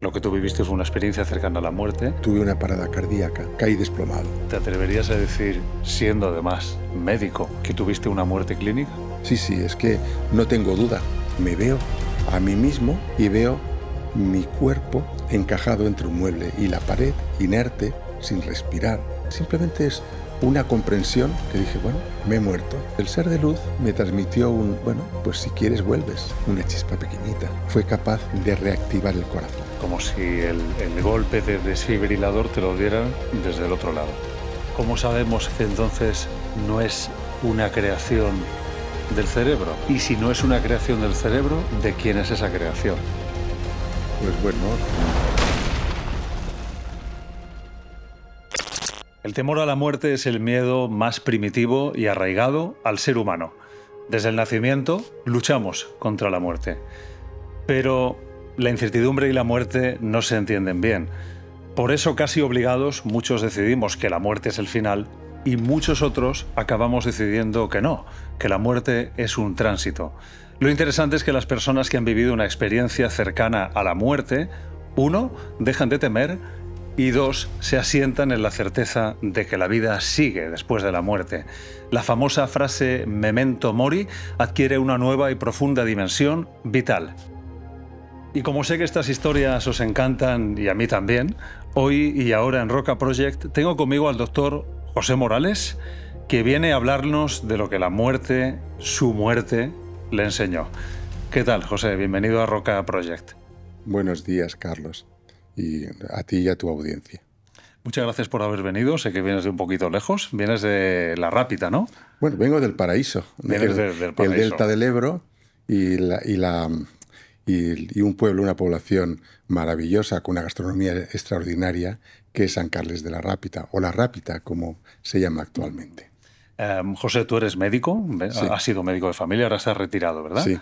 Lo que tú viviste fue una experiencia cercana a la muerte. Tuve una parada cardíaca, caí desplomado. ¿Te atreverías a decir, siendo además médico, que tuviste una muerte clínica? Sí, es que no tengo duda. Me veo a mí mismo y veo mi cuerpo encajado entre un mueble y la pared, inerte, sin respirar. Simplemente es una comprensión que dije, bueno, me he muerto. El ser de luz me transmitió pues si quieres vuelves, una chispa pequeñita. Fue capaz de reactivar el corazón. Como si el golpe de desfibrilador te lo dieran desde el otro lado. ¿Cómo sabemos que entonces no es una creación del cerebro? Y si no es una creación del cerebro, ¿de quién es esa creación? Pues bueno... El temor a la muerte es el miedo más primitivo y arraigado al ser humano. Desde el nacimiento luchamos contra la muerte. Pero la incertidumbre y la muerte no se entienden bien. Por eso, casi obligados, muchos decidimos que la muerte es el final y muchos otros acabamos decidiendo que no, que la muerte es un tránsito. Lo interesante es que las personas que han vivido una experiencia cercana a la muerte, 1, dejan de temer y 2, se asientan en la certeza de que la vida sigue después de la muerte. La famosa frase memento mori adquiere una nueva y profunda dimensión vital. Y como sé que estas historias os encantan y a mí también, hoy y ahora en Roca Project tengo conmigo al doctor José Morales, que viene a hablarnos de lo que la muerte, su muerte, le enseñó. ¿Qué tal, José? Bienvenido a Roca Project. Buenos días, Carlos, y a ti y a tu audiencia. Muchas gracias por haber venido. Sé que vienes de un poquito lejos. Vienes de La Rápita, ¿no? Bueno, vengo del paraíso. Vienes del paraíso. El delta del Ebro y un pueblo, una población maravillosa con una gastronomía extraordinaria que es San Carles de la Rápita, o La Rápita, como se llama actualmente. José, tú eres médico, Sí. Has sido médico de familia, ahora estás retirado, ¿verdad? Sí.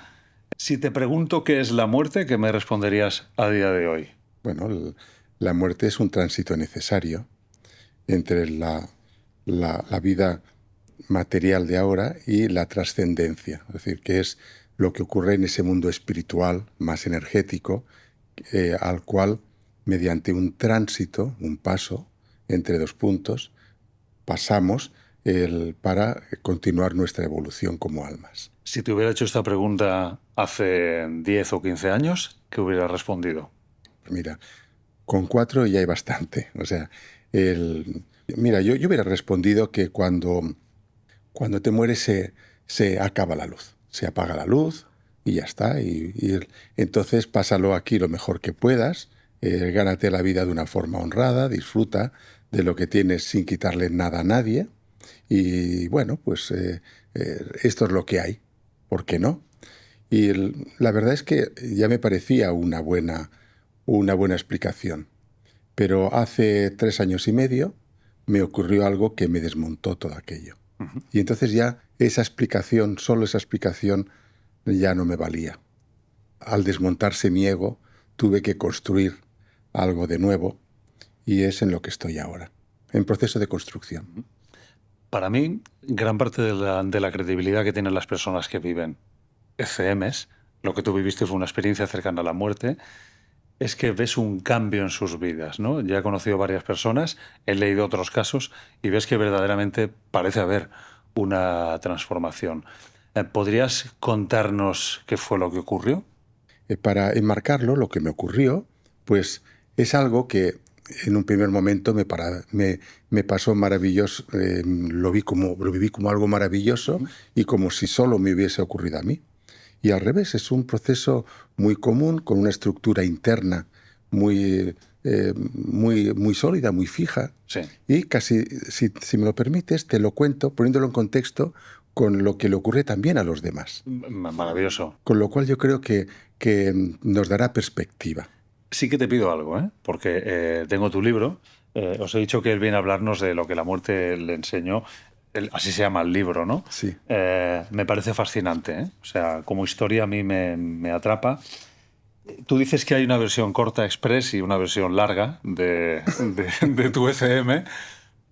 Si te pregunto qué es la muerte, ¿qué me responderías a día de hoy? Bueno, la muerte es un tránsito necesario entre la vida material de ahora y la trascendencia, es decir, que es lo que ocurre en ese mundo espiritual más energético, al cual, mediante un tránsito, un paso entre dos puntos, pasamos para continuar nuestra evolución como almas. Si te hubiera hecho esta pregunta hace 10 o 15 años, ¿qué hubieras respondido? Mira, con 4 ya hay bastante. O sea, mira, yo hubiera respondido que cuando te mueres se acaba la luz, se apaga la luz y ya está. Y entonces pásalo aquí lo mejor que puedas, gánate la vida de una forma honrada, disfruta de lo que tienes sin quitarle nada a nadie. Y bueno, pues esto es lo que hay, ¿por qué no? Y la verdad es que ya me parecía una buena explicación. Pero hace 3 años y medio me ocurrió algo que me desmontó todo aquello. Uh-huh. Y entonces ya esa explicación, solo esa explicación, ya no me valía. Al desmontarse mi ego, tuve que construir algo de nuevo y es en lo que estoy ahora, en proceso de construcción. Uh-huh. Para mí, gran parte de la credibilidad que tienen las personas que viven ECMs, lo que tú viviste fue una experiencia cercana a la muerte, es que ves un cambio en sus vidas, ¿no? Ya he conocido varias personas, he leído otros casos y ves que verdaderamente parece haber una transformación. ¿Podrías contarnos qué fue lo que ocurrió? Para enmarcarlo, lo que me ocurrió, pues es algo que en un primer momento me pasó maravilloso, lo viví como algo maravilloso y como si solo me hubiese ocurrido a mí. Y al revés, es un proceso muy común, con una estructura interna muy sólida, muy fija. Sí. Y casi, si me lo permites, te lo cuento poniéndolo en contexto con lo que le ocurre también a los demás. Maravilloso. Con lo cual yo creo que nos dará perspectiva. Sí que te pido algo, porque tengo tu libro. Os he dicho que él viene a hablarnos de lo que la muerte le enseñó. Así se llama el libro, ¿no? Sí. Me parece fascinante, ¿eh? O sea, como historia a mí me atrapa. Tú dices que hay una versión corta express y una versión larga de tu ECM.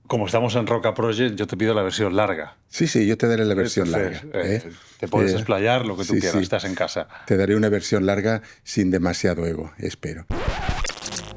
Como estamos en Roca Project, yo te pido la versión larga. Sí, yo te daré la versión larga. Te puedes explayar lo que tú quieras, estás en casa. Te daré una versión larga sin demasiado ego, espero.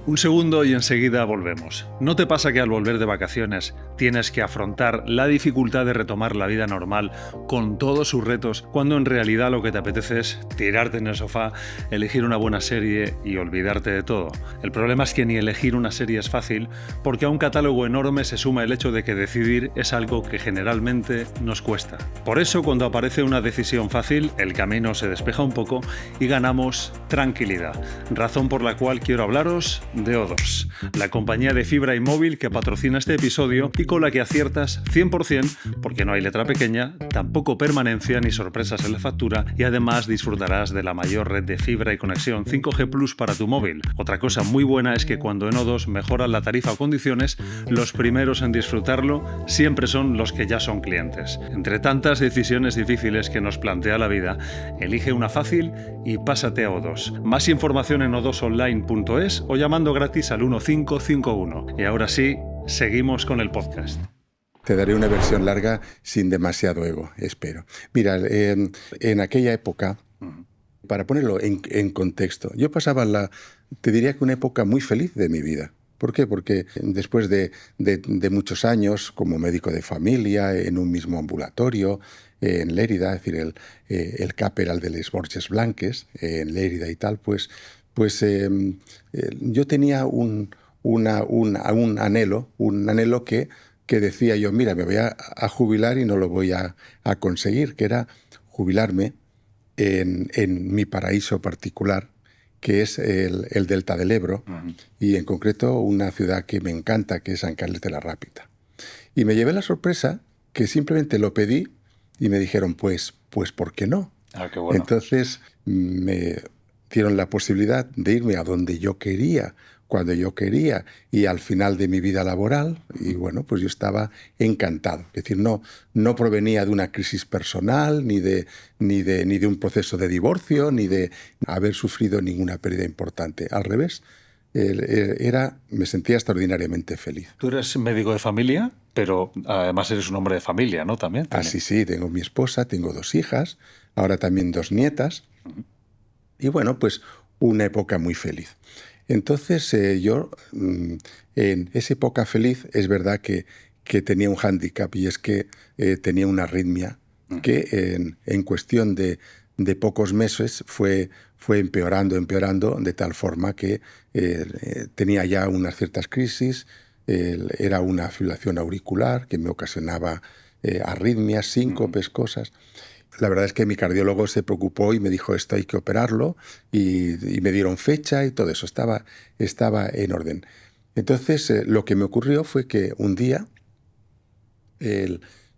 Un segundo y enseguida volvemos. ¿No te pasa que al volver de vacaciones tienes que afrontar la dificultad de retomar la vida normal con todos sus retos, cuando en realidad lo que te apetece es tirarte en el sofá, elegir una buena serie y olvidarte de todo? El problema es que ni elegir una serie es fácil, porque a un catálogo enorme se suma el hecho de que decidir es algo que generalmente nos cuesta. Por eso, cuando aparece una decisión fácil, el camino se despeja un poco y ganamos tranquilidad. Razón por la cual quiero hablaros de O2, la compañía de fibra y móvil que patrocina este episodio y con la que aciertas 100%, porque no hay letra pequeña, tampoco permanencia ni sorpresas en la factura, y además disfrutarás de la mayor red de fibra y conexión 5G Plus para tu móvil. Otra cosa muy buena es que cuando en O2 mejoran la tarifa o condiciones, los primeros en disfrutarlo siempre son los que ya son clientes. Entre tantas decisiones difíciles que nos plantea la vida, elige una fácil y pásate a O2. Más información en o2online.es o llamando gratis al 1551. Y ahora sí, seguimos con el podcast. Te daré una versión larga sin demasiado ego, espero. Mira, en aquella época, para ponerlo en contexto, yo pasaba te diría que una época muy feliz de mi vida. ¿Por qué? Porque después de muchos años como médico de familia, en un mismo ambulatorio, en Lérida, es decir, el CAP era el de les Borges Blanques, en Lérida y tal, pues yo tenía un anhelo que decía yo, mira, me voy a jubilar y no lo voy a conseguir, que era jubilarme en mi paraíso particular, que es el Delta del Ebro, y en concreto una ciudad que me encanta, que es San Carles de la Rápita. Y me llevé la sorpresa que simplemente lo pedí y me dijeron, pues ¿por qué no? Ah, qué bueno. Entonces me dieron la posibilidad de irme a donde yo quería, cuando yo quería, y al final de mi vida laboral, y bueno, pues yo estaba encantado. Es decir, no provenía de una crisis personal, ni de un proceso de divorcio, ni de haber sufrido ninguna pérdida importante. Al revés, me sentía extraordinariamente feliz. Tú eres médico de familia, pero además eres un hombre de familia, ¿no? También. Sí, tengo mi esposa, tengo 2 hijas, ahora también 2 nietas, y bueno, pues una época muy feliz. Entonces yo, en esa época feliz, es verdad que tenía un hándicap, y es que tenía una arritmia que en cuestión de pocos meses fue empeorando, de tal forma que tenía ya unas ciertas crisis, era una fibrilación auricular que me ocasionaba arritmias, síncopes, cosas. La verdad es que mi cardiólogo se preocupó y me dijo, esto hay que operarlo, y me dieron fecha y todo eso, estaba en orden. Entonces, lo que me ocurrió fue que un día,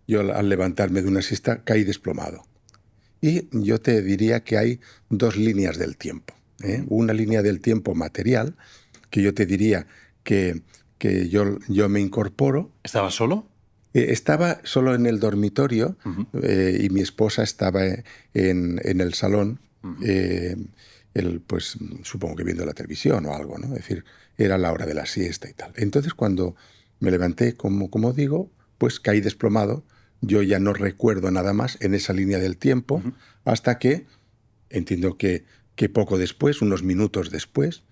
yo al levantarme de una siesta caí desplomado. Y yo te diría que hay 2 líneas del tiempo. Una línea del tiempo material, que yo te diría que yo me incorporo. ¿Estabas solo? Estaba solo en el dormitorio, y mi esposa estaba en el salón, pues supongo que viendo la televisión o algo, ¿no? Es decir, era la hora de la siesta y tal. Entonces, cuando me levanté, como digo, pues caí desplomado. Yo ya no recuerdo nada más en esa línea del tiempo, hasta que, entiendo que poco después, unos minutos después,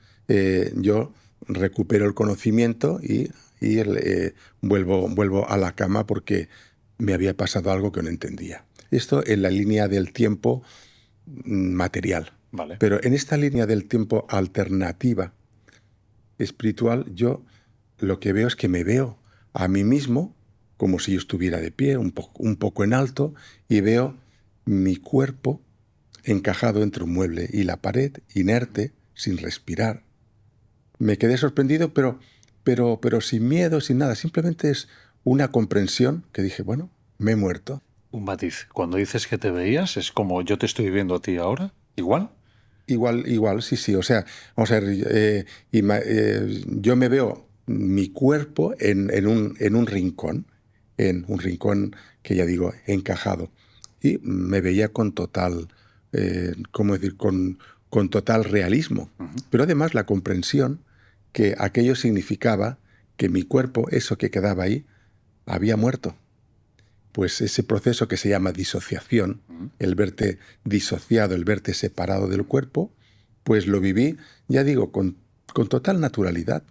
yo recupero el conocimiento y vuelvo a la cama porque me había pasado algo que no entendía. Esto en la línea del tiempo material. Vale. Pero en esta línea del tiempo alternativa, espiritual, yo lo que veo es que me veo a mí mismo como si yo estuviera de pie, un poco en alto, y veo mi cuerpo encajado entre un mueble y la pared, inerte, sin respirar. Me quedé sorprendido, pero sin miedo, sin nada. Simplemente es una comprensión que dije, bueno, me he muerto. Un matiz. Cuando dices que te veías, ¿es como yo te estoy viendo a ti ahora? ¿Igual? Igual, sí. O sea, vamos a ver, yo me veo mi cuerpo en un rincón que ya digo, encajado. Y me veía con total, con total realismo. Pero además la comprensión que aquello significaba que mi cuerpo, eso que quedaba ahí, había muerto. Pues ese proceso que se llama disociación, el verte disociado, el verte separado del cuerpo, pues lo viví, ya digo, con con total naturalidad.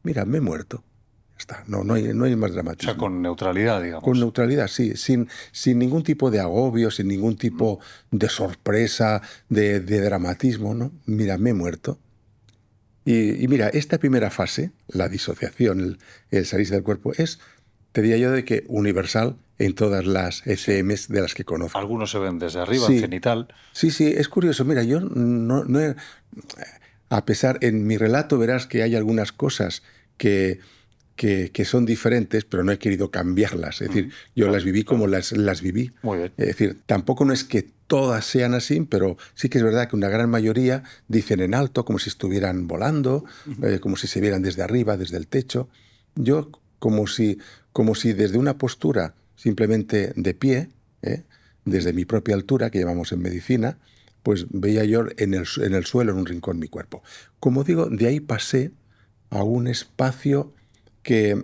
Mira, me he muerto. Ya está, no hay más O dramatismo. sea, con neutralidad, digamos. Con neutralidad, sí, sin ningún tipo de agobio, sin ningún tipo de sorpresa, de dramatismo, ¿no? Mira, me he muerto. Y mira, esta primera fase, la disociación, el salirse del cuerpo, te diría yo, de que universal en todas las ECMs de las que conozco. Algunos se ven desde arriba, Sí, cenital. sí, es curioso. Mira, yo no he, a pesar, en mi relato verás que hay algunas cosas que son diferentes, pero no he querido cambiarlas. Es decir, yo las viví como las viví. Muy bien. Es decir, tampoco no es que todas sean así, pero sí que es verdad que una gran mayoría dicen en alto, como si estuvieran volando, como si se vieran desde arriba, desde el techo. Yo como si desde una postura simplemente de pie, desde mi propia altura, que llamamos en medicina, pues veía yo en el suelo, en un rincón, mi cuerpo. Como digo, de ahí pasé a un espacio que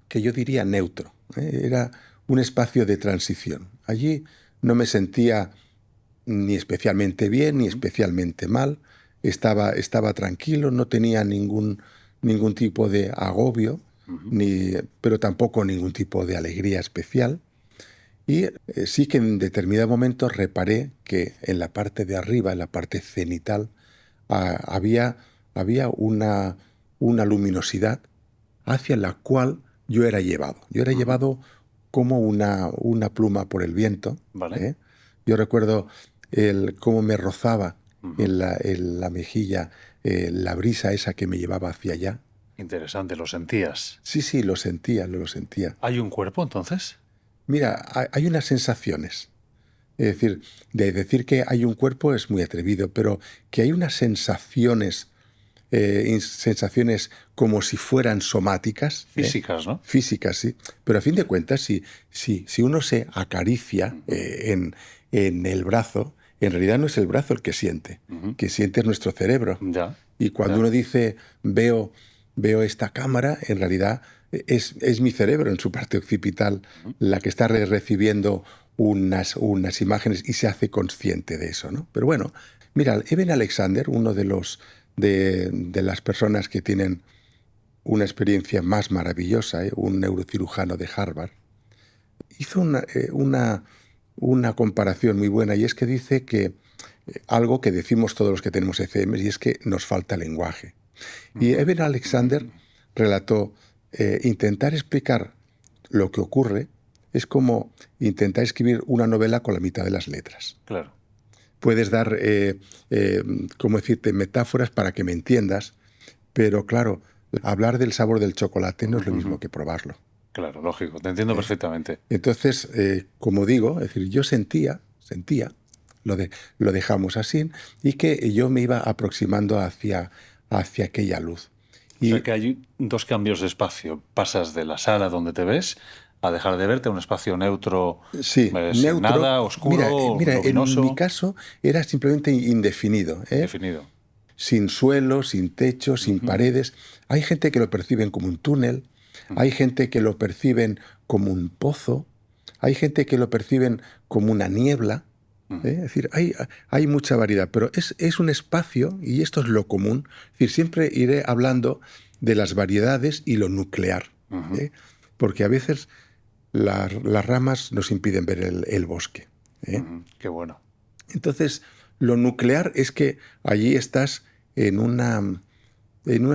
yo diría neutro. Era un espacio de transición. Allí no me sentía ni especialmente bien ni especialmente mal. Estaba tranquilo, no tenía ningún tipo de agobio, pero tampoco ningún tipo de alegría especial. Y sí que en determinado momento reparé que en la parte de arriba, en la parte cenital, había una luminosidad hacia la cual yo era llevado. Yo era llevado como una pluma por el viento. Vale. Yo recuerdo cómo me rozaba en la mejilla la brisa esa que me llevaba hacia allá. Interesante, lo sentías. Sí, lo sentía. ¿Hay un cuerpo entonces? Mira, hay unas sensaciones. Es decir, de decir que hay un cuerpo es muy atrevido, pero que hay unas sensaciones como si fueran somáticas. Físicas, ¿no? Físicas, sí. Pero a fin de cuentas, si uno se acaricia en el brazo, en realidad no es el brazo el que siente, que siente es nuestro cerebro. Ya. Y cuando uno dice, veo esta cámara, en realidad es mi cerebro en su parte occipital la que está recibiendo unas imágenes y se hace consciente de eso, ¿no? Pero bueno, mira, Eben Alexander, uno de las personas que tienen una experiencia más maravillosa, un neurocirujano de Harvard, hizo una comparación muy buena, y es que dice que algo que decimos todos los que tenemos ECMs, y es que nos falta lenguaje. Y Eben Alexander relató, intentar explicar lo que ocurre es como intentar escribir una novela con la mitad de las letras. Claro. Puedes dar, ¿cómo decirte?, metáforas para que me entiendas, pero claro, hablar del sabor del chocolate no es lo mismo que probarlo. Claro, lógico, te entiendo perfectamente. Entonces, como digo, es decir, yo sentía, lo dejamos así, y que yo me iba aproximando hacia aquella luz. O sea que hay dos cambios de espacio. Pasas de la sala donde te ves a dejar de verte a un espacio neutro, sí, sin nada, oscuro, mira, luminoso. En mi caso era simplemente indefinido. Definido. Sin suelo, sin techo, sin paredes. Hay gente que lo perciben como un túnel, hay gente que lo perciben como un pozo, hay gente que lo perciben como una niebla. Es decir, hay mucha variedad, pero es un espacio, y esto es lo común. Es decir, siempre iré hablando de las variedades y lo nuclear, porque a veces las ramas nos impiden ver el bosque. Qué bueno. Entonces, lo nuclear es que allí estás en una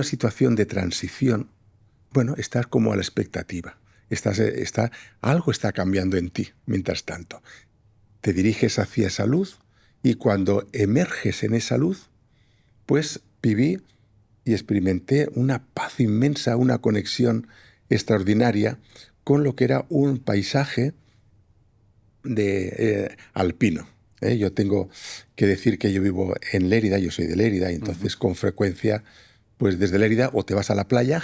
situación de transición. Bueno, estás como a la expectativa. Algo está cambiando en ti mientras tanto. Te diriges hacia esa luz, y cuando emerges en esa luz, pues viví y experimenté una paz inmensa, una conexión extraordinaria con lo que era un paisaje alpino. Yo tengo que decir que yo vivo en Lérida, yo soy de Lérida, y entonces con frecuencia, pues desde Lérida o te vas a la playa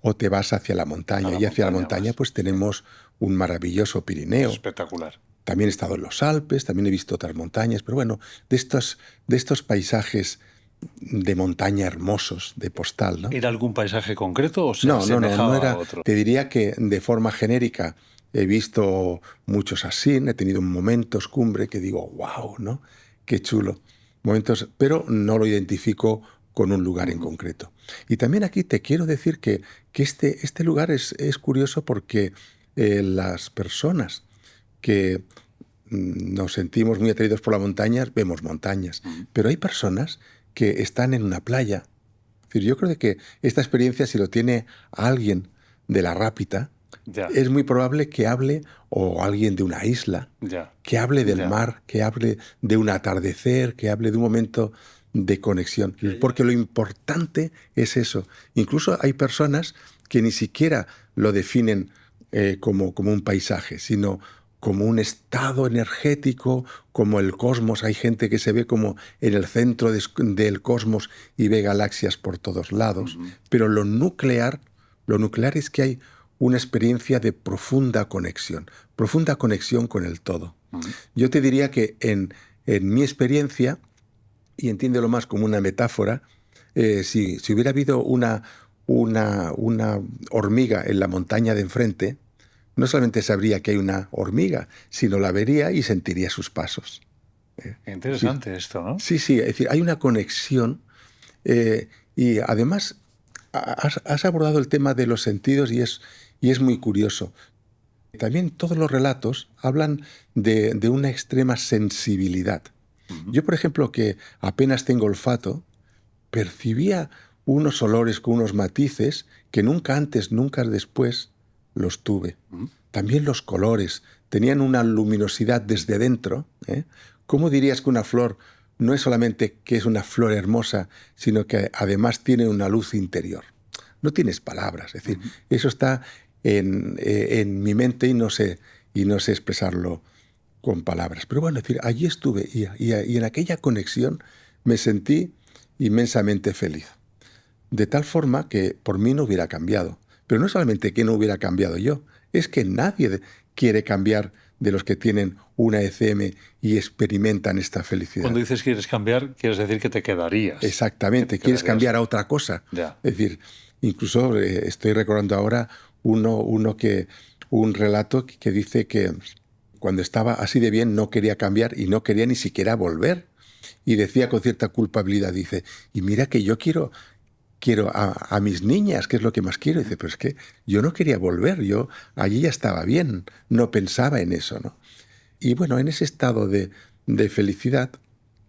o te vas hacia la montaña. Y hacia la montaña pues tenemos un maravilloso Pirineo. Espectacular. También he estado en los Alpes, también he visto otras montañas, pero bueno, de estos paisajes de montaña hermosos, de postal, ¿no? ¿Era algún paisaje concreto o se No asemejaba era. a otro? Te diría que de forma genérica he visto muchos así, he tenido momentos cumbre que digo, wow, ¿no? Qué chulo. pero no lo identifico con un lugar en concreto. Y también aquí te quiero decir que este lugar es curioso porque las personas que nos sentimos muy atraídos por las montañas, vemos montañas, pero hay personas que están en una playa. Es decir, yo creo que esta experiencia, si lo tiene alguien de la Rápita, Ya, es muy probable que hable, o alguien de una isla, ya, que hable del ya. mar, que hable de un atardecer, que hable de un momento de conexión. Porque lo importante es eso. Incluso hay personas que ni siquiera lo definen como un paisaje, sino como un estado energético, como el cosmos. Hay gente que se ve como en el centro del cosmos y ve galaxias por todos lados. Pero lo nuclear es que hay una experiencia de profunda conexión con el todo. Yo te diría que en mi experiencia, y entiéndelo más como una metáfora, si hubiera habido una hormiga en la montaña de enfrente, no solamente sabría que hay una hormiga, sino la vería y sentiría sus pasos. Qué Sí, interesante esto, ¿no? sí, sí, es decir, hay una conexión y además has abordado el tema de los sentidos y es muy curioso. También todos los relatos hablan de una extrema sensibilidad. Yo, por ejemplo, que apenas tengo olfato, percibía unos olores con unos matices que nunca antes, nunca después los tuve. También los colores tenían una luminosidad desde dentro. ¿Cómo dirías que una flor no es solamente que es una flor hermosa, sino que además tiene una luz interior? No tienes palabras, es decir, eso está en mi mente y no sé expresarlo con palabras. Pero bueno, es decir, allí estuve y en aquella conexión me sentí inmensamente feliz. De tal forma que por mí no hubiera cambiado. Pero no solamente que no hubiera cambiado yo, es que nadie quiere cambiar de los que tienen una ECM y experimentan esta felicidad. Cuando dices quieres cambiar, quieres decir que te quedarías. Exactamente, quieres cambiar a otra cosa. Ya. Es decir, incluso estoy recordando ahora un relato que dice que cuando estaba así de bien no quería cambiar y no quería ni siquiera volver. Y decía con cierta culpabilidad, dice, y mira que yo quiero a mis niñas, que es lo que más quiero. Y dice, pero es que yo no quería volver, yo allí ya estaba bien, no pensaba en eso, ¿no? Y bueno, en ese estado de felicidad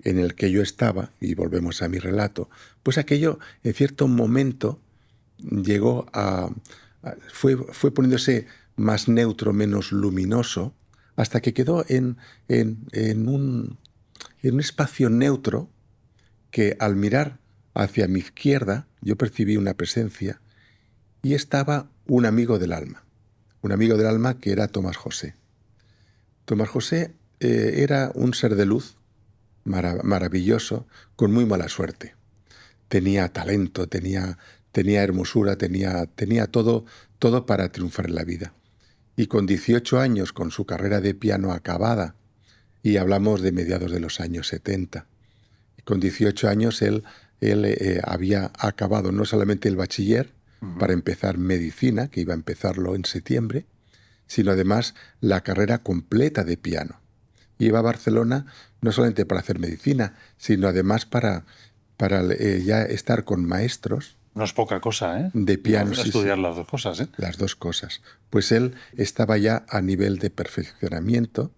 en el que yo estaba, y volvemos a mi relato, pues aquello en cierto momento llegó fue poniéndose más neutro, menos luminoso, hasta que quedó en un espacio neutro que al mirar hacia mi izquierda yo percibí una presencia y estaba un amigo del alma que era Tomás José. Tomás José era un ser de luz maravilloso, con muy mala suerte. Tenía talento, tenía hermosura, tenía todo para triunfar en la vida. Y con 18 años, con su carrera de piano acabada, y hablamos de mediados de los años 70, con 18 años él había acabado no solamente el bachiller para empezar medicina, que iba a empezarlo en septiembre, sino además la carrera completa de piano. Iba a Barcelona no solamente para hacer medicina, sino además para ya estar con maestros No es poca cosa, ¿eh? de piano. Sí, Estudiar sí, las dos cosas, ¿eh? las dos cosas. Pues él estaba ya a nivel de perfeccionamiento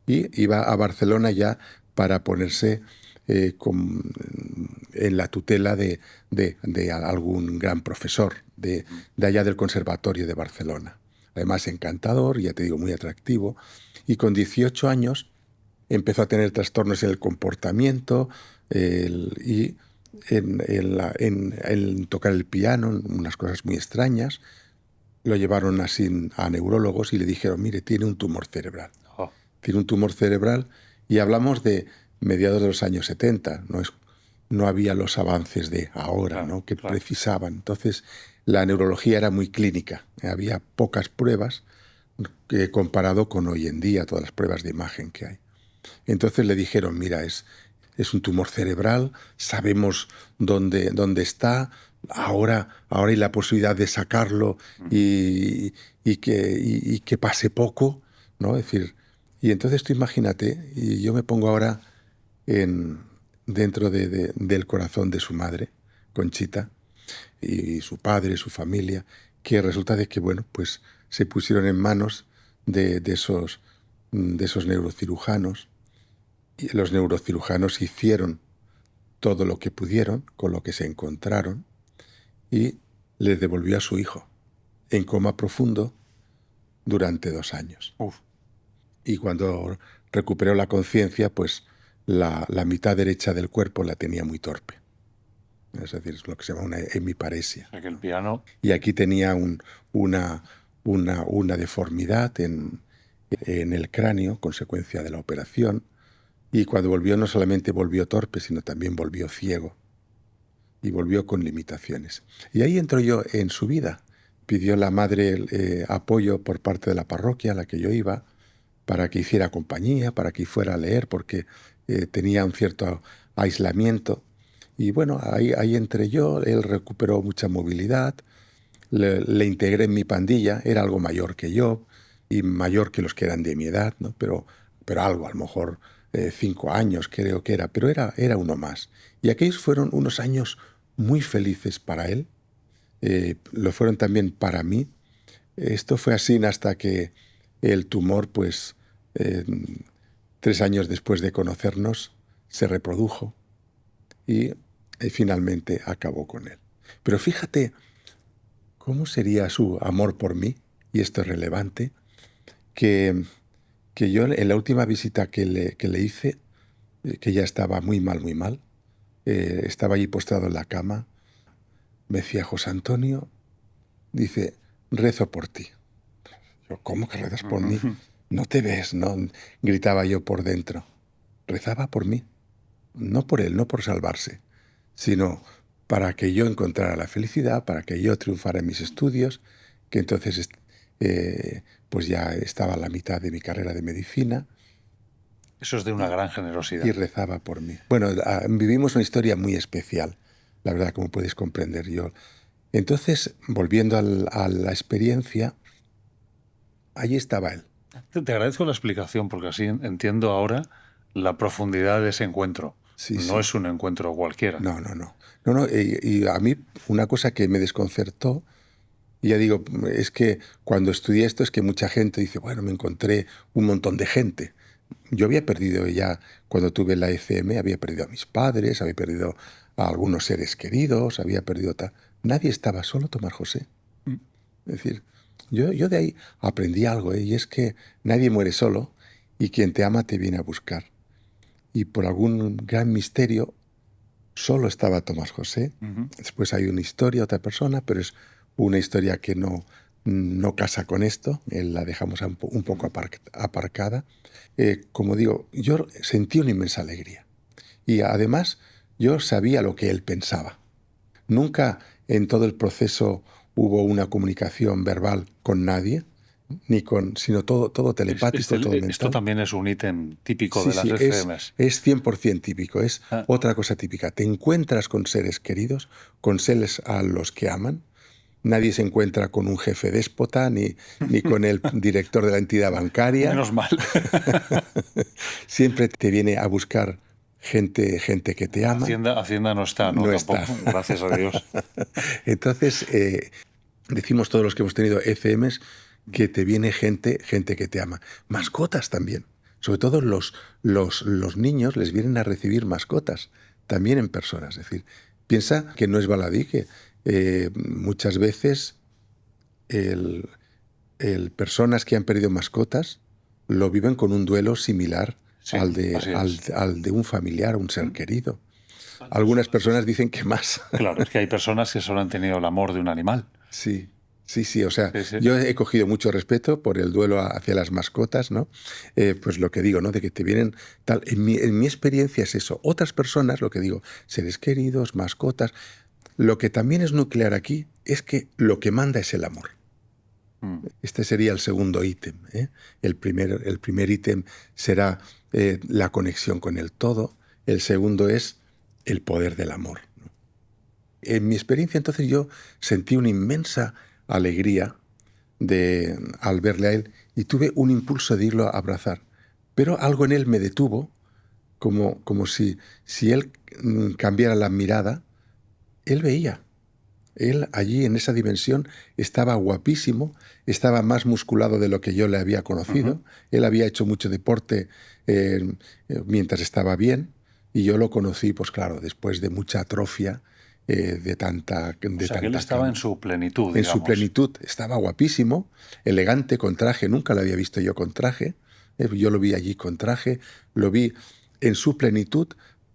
y iba a Barcelona ya para ponerse en la tutela de algún gran profesor de allá del Conservatorio de Barcelona. Además encantador, ya te digo, muy atractivo. Y con 18 años empezó a tener trastornos en el comportamiento y en tocar el piano, unas cosas muy extrañas. Lo llevaron así a neurólogos y le dijeron, mire, tiene un tumor cerebral. Oh. Tiene un tumor cerebral y hablamos de mediados de los años 70. No había los avances de ahora, Claro, ¿no?, que claro. precisaban. Entonces, la neurología era muy clínica. Había pocas pruebas comparado con hoy en día, todas las pruebas de imagen que hay. Entonces le dijeron, mira, es un tumor cerebral, sabemos dónde está, ahora hay la posibilidad de sacarlo y que pase poco, ¿no? Es decir, y entonces tú imagínate, y yo me pongo ahora en dentro del corazón de su madre, Conchita, y su padre, su familia, que resulta de que, bueno, pues se pusieron en manos de esos neurocirujanos, y los neurocirujanos hicieron todo lo que pudieron con lo que se encontraron y les devolvió a su hijo en coma profundo durante 2 años. Uf. Y cuando recuperó la conciencia, pues la mitad derecha del cuerpo la tenía muy torpe. Es decir, es lo que se llama una hemiparesia. O sea, que el piano... Y aquí tenía una deformidad en el cráneo, consecuencia de la operación. Y cuando volvió, no solamente volvió torpe, sino también volvió ciego. Y volvió con limitaciones. Y ahí entro yo en su vida. Pidió la madre apoyo por parte de la parroquia a la que yo iba, para que hiciera compañía, para que fuera a leer, porque tenía un cierto aislamiento. Y bueno, ahí entré yo, él recuperó mucha movilidad, le integré en mi pandilla, era algo mayor que yo y mayor que los que eran de mi edad, ¿no? Pero algo, a lo mejor 5 años creo que era, pero era uno más. Y aquellos fueron unos años muy felices para él, lo fueron también para mí. Esto fue así hasta que el tumor, pues 3 años después de conocernos, se reprodujo y finalmente acabó con él. Pero fíjate cómo sería su amor por mí, y esto es relevante, que yo en la última visita que le hice, que ya estaba muy mal, estaba allí postrado en la cama, me decía: José Antonio, dice, rezo por ti. Yo, ¿cómo que rezas por mí? No te ves, ¿no? Gritaba yo por dentro. Rezaba por mí, no por él, no por salvarse, sino para que yo encontrara la felicidad, para que yo triunfara en mis estudios, que entonces pues ya estaba a la mitad de mi carrera de medicina. Eso es de una gran generosidad. Y rezaba por mí. Bueno, vivimos una historia muy especial, la verdad, como puedes comprender yo. Entonces, volviendo a la experiencia, allí estaba él. Te agradezco la explicación porque así entiendo ahora la profundidad de ese encuentro. Sí, no sí. es un encuentro cualquiera. No. Y a mí una cosa que me desconcertó, y ya digo, es que cuando estudié esto es que mucha gente dice, bueno, me encontré un montón de gente. Yo había perdido ya, cuando tuve la ECM, había perdido a mis padres, había perdido a algunos seres queridos, había perdido tal. Nadie estaba, solo Tomás José. Es decir, yo de ahí aprendí algo, y es que nadie muere solo y quien te ama te viene a buscar. Y por algún gran misterio, solo estaba Tomás José. Después hay una historia, otra persona, pero es una historia que no casa con esto, la dejamos un poco aparcada. Como digo, yo sentí una inmensa alegría. Y además, yo sabía lo que él pensaba. Nunca en todo el proceso hubo una comunicación verbal con nadie, sino todo telepático, todo mental. Esto también es un ítem típico de las Sí, ECMs. es 100% típico, es otra cosa típica. Te encuentras con seres queridos, con seres a los que aman. Nadie se encuentra con un jefe déspota ni con el director de la entidad bancaria. Menos mal. Siempre te viene a buscar gente que te ama. Hacienda no está, ¿no? No Tampoco, está. gracias a Dios. Entonces, decimos todos los que hemos tenido ECMs que te viene gente que te ama. Mascotas también. Sobre todo los niños les vienen a recibir mascotas, también en personas. Es decir, piensa que no es baladí, que muchas veces personas que han perdido mascotas lo viven con un duelo similar al de un familiar, un ser querido. Algunas personas dicen que más. Claro, es que hay personas que solo han tenido el amor de un animal. Sí. O sea, Sí. Yo he cogido mucho respeto por el duelo hacia las mascotas, ¿no? Pues lo que digo, ¿no? De que te vienen tal. En mi experiencia es eso. Otras personas, lo que digo, seres queridos, mascotas. Lo que también es nuclear aquí es que lo que manda es el amor. Este sería el segundo ítem, ¿eh? El primer ítem será la conexión con el todo. El segundo es el poder del amor, ¿no? En mi experiencia, entonces, yo sentí una inmensa alegría al verle a él y tuve un impulso de irlo a abrazar. Pero algo en él me detuvo, como si él cambiara la mirada, él veía. Él allí en esa dimensión estaba guapísimo, estaba más musculado de lo que yo le había conocido. Él había hecho mucho deporte mientras estaba bien, y yo lo conocí, pues claro, después de mucha atrofia, de tanta... O sea, que él estaba en su plenitud, En digamos. su plenitud, estaba guapísimo, elegante, con traje. Nunca lo había visto yo con traje. Yo lo vi allí con traje, lo vi en su plenitud,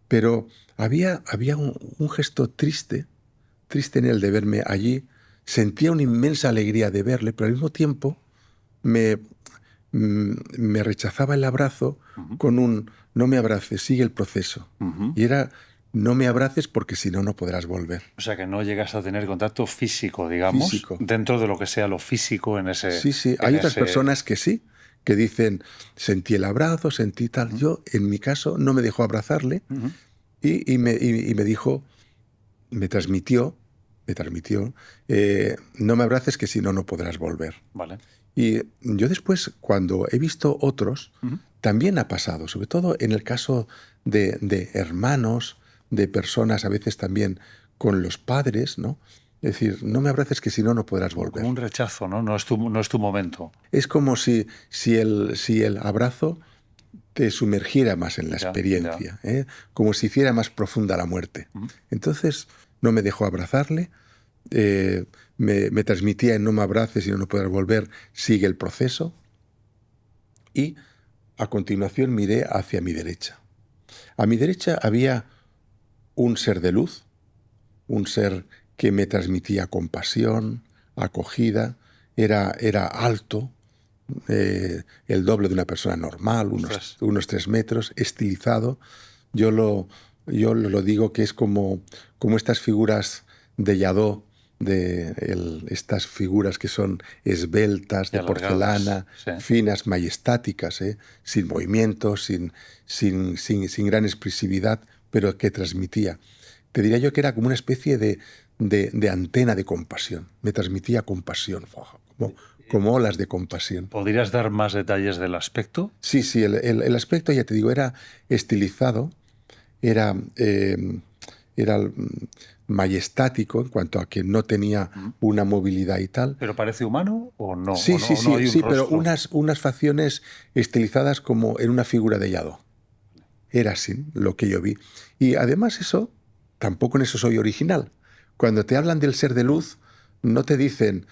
pero había un gesto triste en él de verme allí. Sentía una inmensa alegría de verle, pero al mismo tiempo me rechazaba el abrazo con un no me abraces, sigue el proceso. Y era no me abraces porque si no, no podrás volver. O sea, que no llegas a tener contacto físico, digamos, Físico. dentro de lo que sea lo físico en ese... Sí, sí. Hay otras personas que sí, que dicen, sentí el abrazo, sentí tal. Yo, en mi caso, no me dejó abrazarle y me dijo, me transmitió, no me abraces que si no, no podrás volver. Vale. Y yo después, cuando he visto otros, también ha pasado, sobre todo en el caso de hermanos, de personas a veces también con los padres, ¿no? Es decir, no me abraces que si no, no podrás volver. Como un rechazo, ¿no? No es tu momento. Es como si el abrazo te sumergiera más en la experiencia, ¿eh? Como si hiciera más profunda la muerte. Entonces, no me dejó abrazarle, me transmitía en no me abraces y no podrás volver, sigue el proceso. Y a continuación miré hacia mi derecha. A mi derecha había un ser de luz, un ser que me transmitía compasión, acogida, era alto, el doble de una persona normal, unos 3 metros, estilizado. Yo lo digo que es como estas figuras de Yadó, estas figuras que son esbeltas, de porcelana, sí, finas, majestáticas, sin movimiento, sin gran expresividad, pero que transmitía. Te diría yo que era como una especie de antena de compasión. Me transmitía compasión, como olas de compasión. ¿Podrías dar más detalles del aspecto? Sí, sí, el aspecto, ya te digo, era estilizado, era majestático en cuanto a que no tenía una movilidad y tal. ¿Pero parece humano o no? Sí, ¿O no, sí, no hay un sí, rostro? pero unas facciones estilizadas como en una figura de Yadó. Era así lo que yo vi. Y además eso, tampoco en eso soy original. Cuando te hablan del ser de luz, no te dicen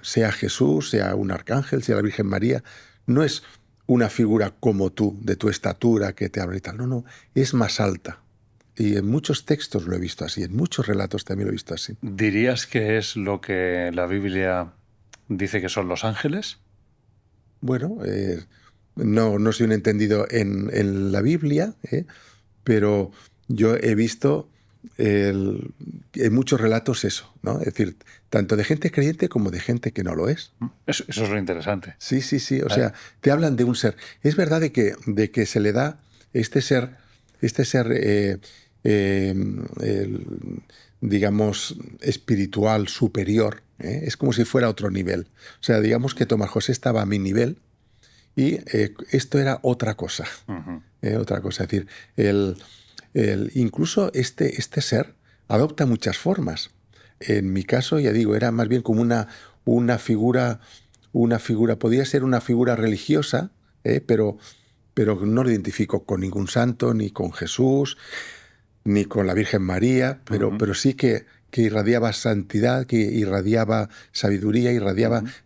sea Jesús, sea un arcángel, sea la Virgen María. No es una figura como tú, de tu estatura, que te habla y tal. No, no, es más alta. Y en muchos textos lo he visto así, en muchos relatos también lo he visto así. ¿Dirías que es lo que la Biblia dice que son los ángeles? Bueno, no soy un entendido en la Biblia, pero yo he visto en muchos relatos eso, ¿no? Es decir, tanto de gente creyente como de gente que no lo es. Eso es lo interesante. Sí, sí, sí. O sea, te hablan de un ser. Es verdad de que se le da este ser digamos, espiritual superior. Es como si fuera otro nivel. O sea, digamos que Tomás José estaba a mi nivel y esto era otra cosa. Otra cosa. Es decir, incluso este ser adopta muchas formas. En mi caso, ya digo, era más bien como una figura, podía ser una figura religiosa, pero no lo identifico con ningún santo, ni con Jesús, ni con la Virgen María, pero sí que irradiaba santidad, que irradiaba sabiduría,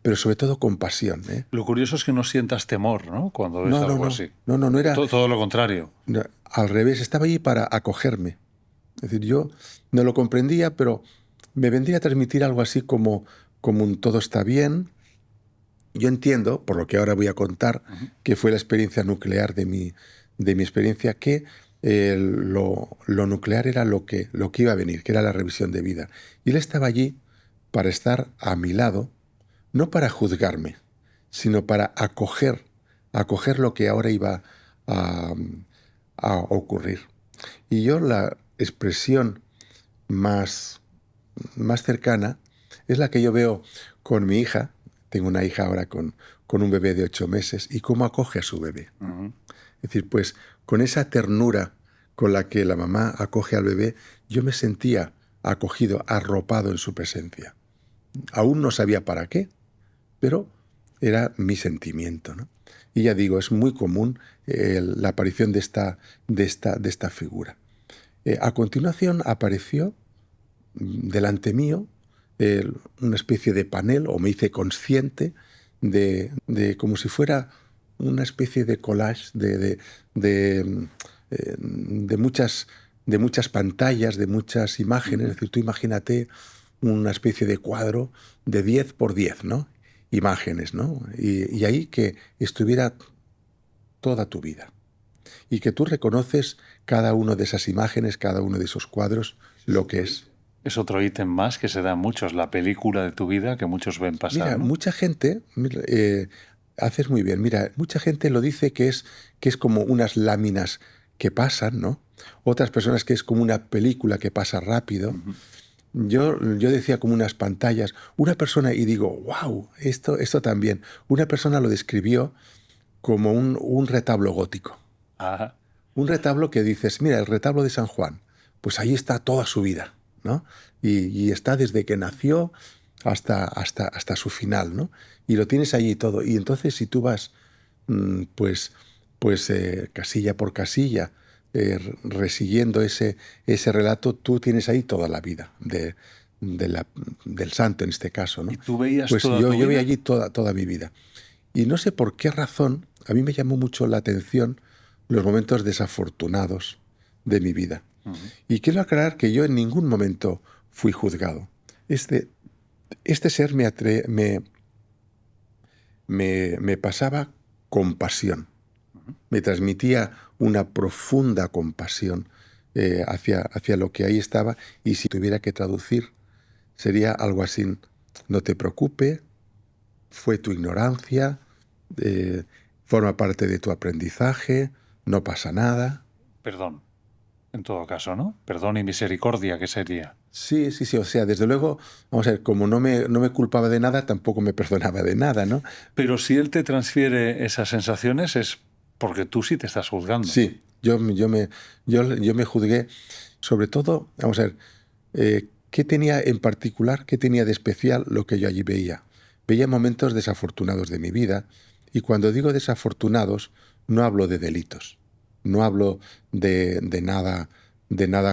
pero sobre todo compasión. Lo curioso es que no sientas temor, ¿no? Cuando ves algo así. No era... Todo lo contrario. No, al revés, estaba allí para acogerme. Es decir, yo no lo comprendía, pero me vendría a transmitir algo así como un todo está bien. Yo entiendo, por lo que ahora voy a contar, que fue la experiencia nuclear de mi experiencia, que lo nuclear era lo que iba a venir, que era la revisión de vida. Y él estaba allí para estar a mi lado, no para juzgarme, sino para acoger lo que ahora iba a ocurrir. Y yo la expresión más cercana es la que yo veo con mi hija. Tengo una hija ahora con un bebé de 8 meses y cómo acoge a su bebé. Es decir, pues con esa ternura con la que la mamá acoge al bebé, yo me sentía acogido, arropado en su presencia. Aún no sabía para qué, pero era mi sentimiento, ¿no? Y ya digo, es muy común la aparición de esta figura. A continuación apareció delante mío una especie de panel, o me hice consciente de como si fuera una especie de collage de muchas pantallas, de muchas imágenes. Es decir, tú imagínate una especie de cuadro de 10 por 10, ¿no? Imágenes, ¿no? Y ahí que estuviera toda tu vida. Y que tú reconoces cada una de esas imágenes, cada uno de esos cuadros, lo que es. Es otro ítem más que se da a muchos, la película de tu vida que muchos ven pasar, Mira, ¿no? mucha gente, haces muy bien, mira, mucha gente lo dice que es como unas láminas que pasan, ¿no? Otras personas que es como una película que pasa rápido. Yo decía como unas pantallas. Una persona, y digo, wow, esto también. Una persona lo describió como un retablo gótico. Ajá. Un retablo que dices, mira, el retablo de San Juan, pues ahí está toda su vida, ¿no? Y está desde que nació hasta su final, ¿no? Y lo tienes allí todo. Y entonces si tú vas, pues casilla por casilla, resiguiendo ese relato, tú tienes ahí toda la vida del santo en este caso, ¿no? ¿Y tú veías Pues toda yo tu vi vida? allí toda mi vida. Y no sé por qué razón, a mí me llamó mucho la atención los momentos desafortunados de mi vida. Y quiero aclarar que yo en ningún momento fui juzgado. Este ser me pasaba compasión, me transmitía una profunda compasión hacia lo que ahí estaba, y si tuviera que traducir sería algo así: no te preocupes, fue tu ignorancia, eh, forma parte de tu aprendizaje, no pasa nada. Perdón, en todo caso, ¿no? Perdón y misericordia, ¿qué sería? Sí, sí, sí, o sea, desde luego, vamos a ver, como no me culpaba de nada, tampoco me perdonaba de nada, ¿no? Pero si él te transfiere esas sensaciones es porque tú sí te estás juzgando. Sí, yo me juzgué, sobre todo, vamos a ver, ¿qué tenía en particular, qué tenía de especial lo que yo allí veía? Veía momentos desafortunados de mi vida, y cuando digo desafortunados, no hablo de delitos, no hablo de nada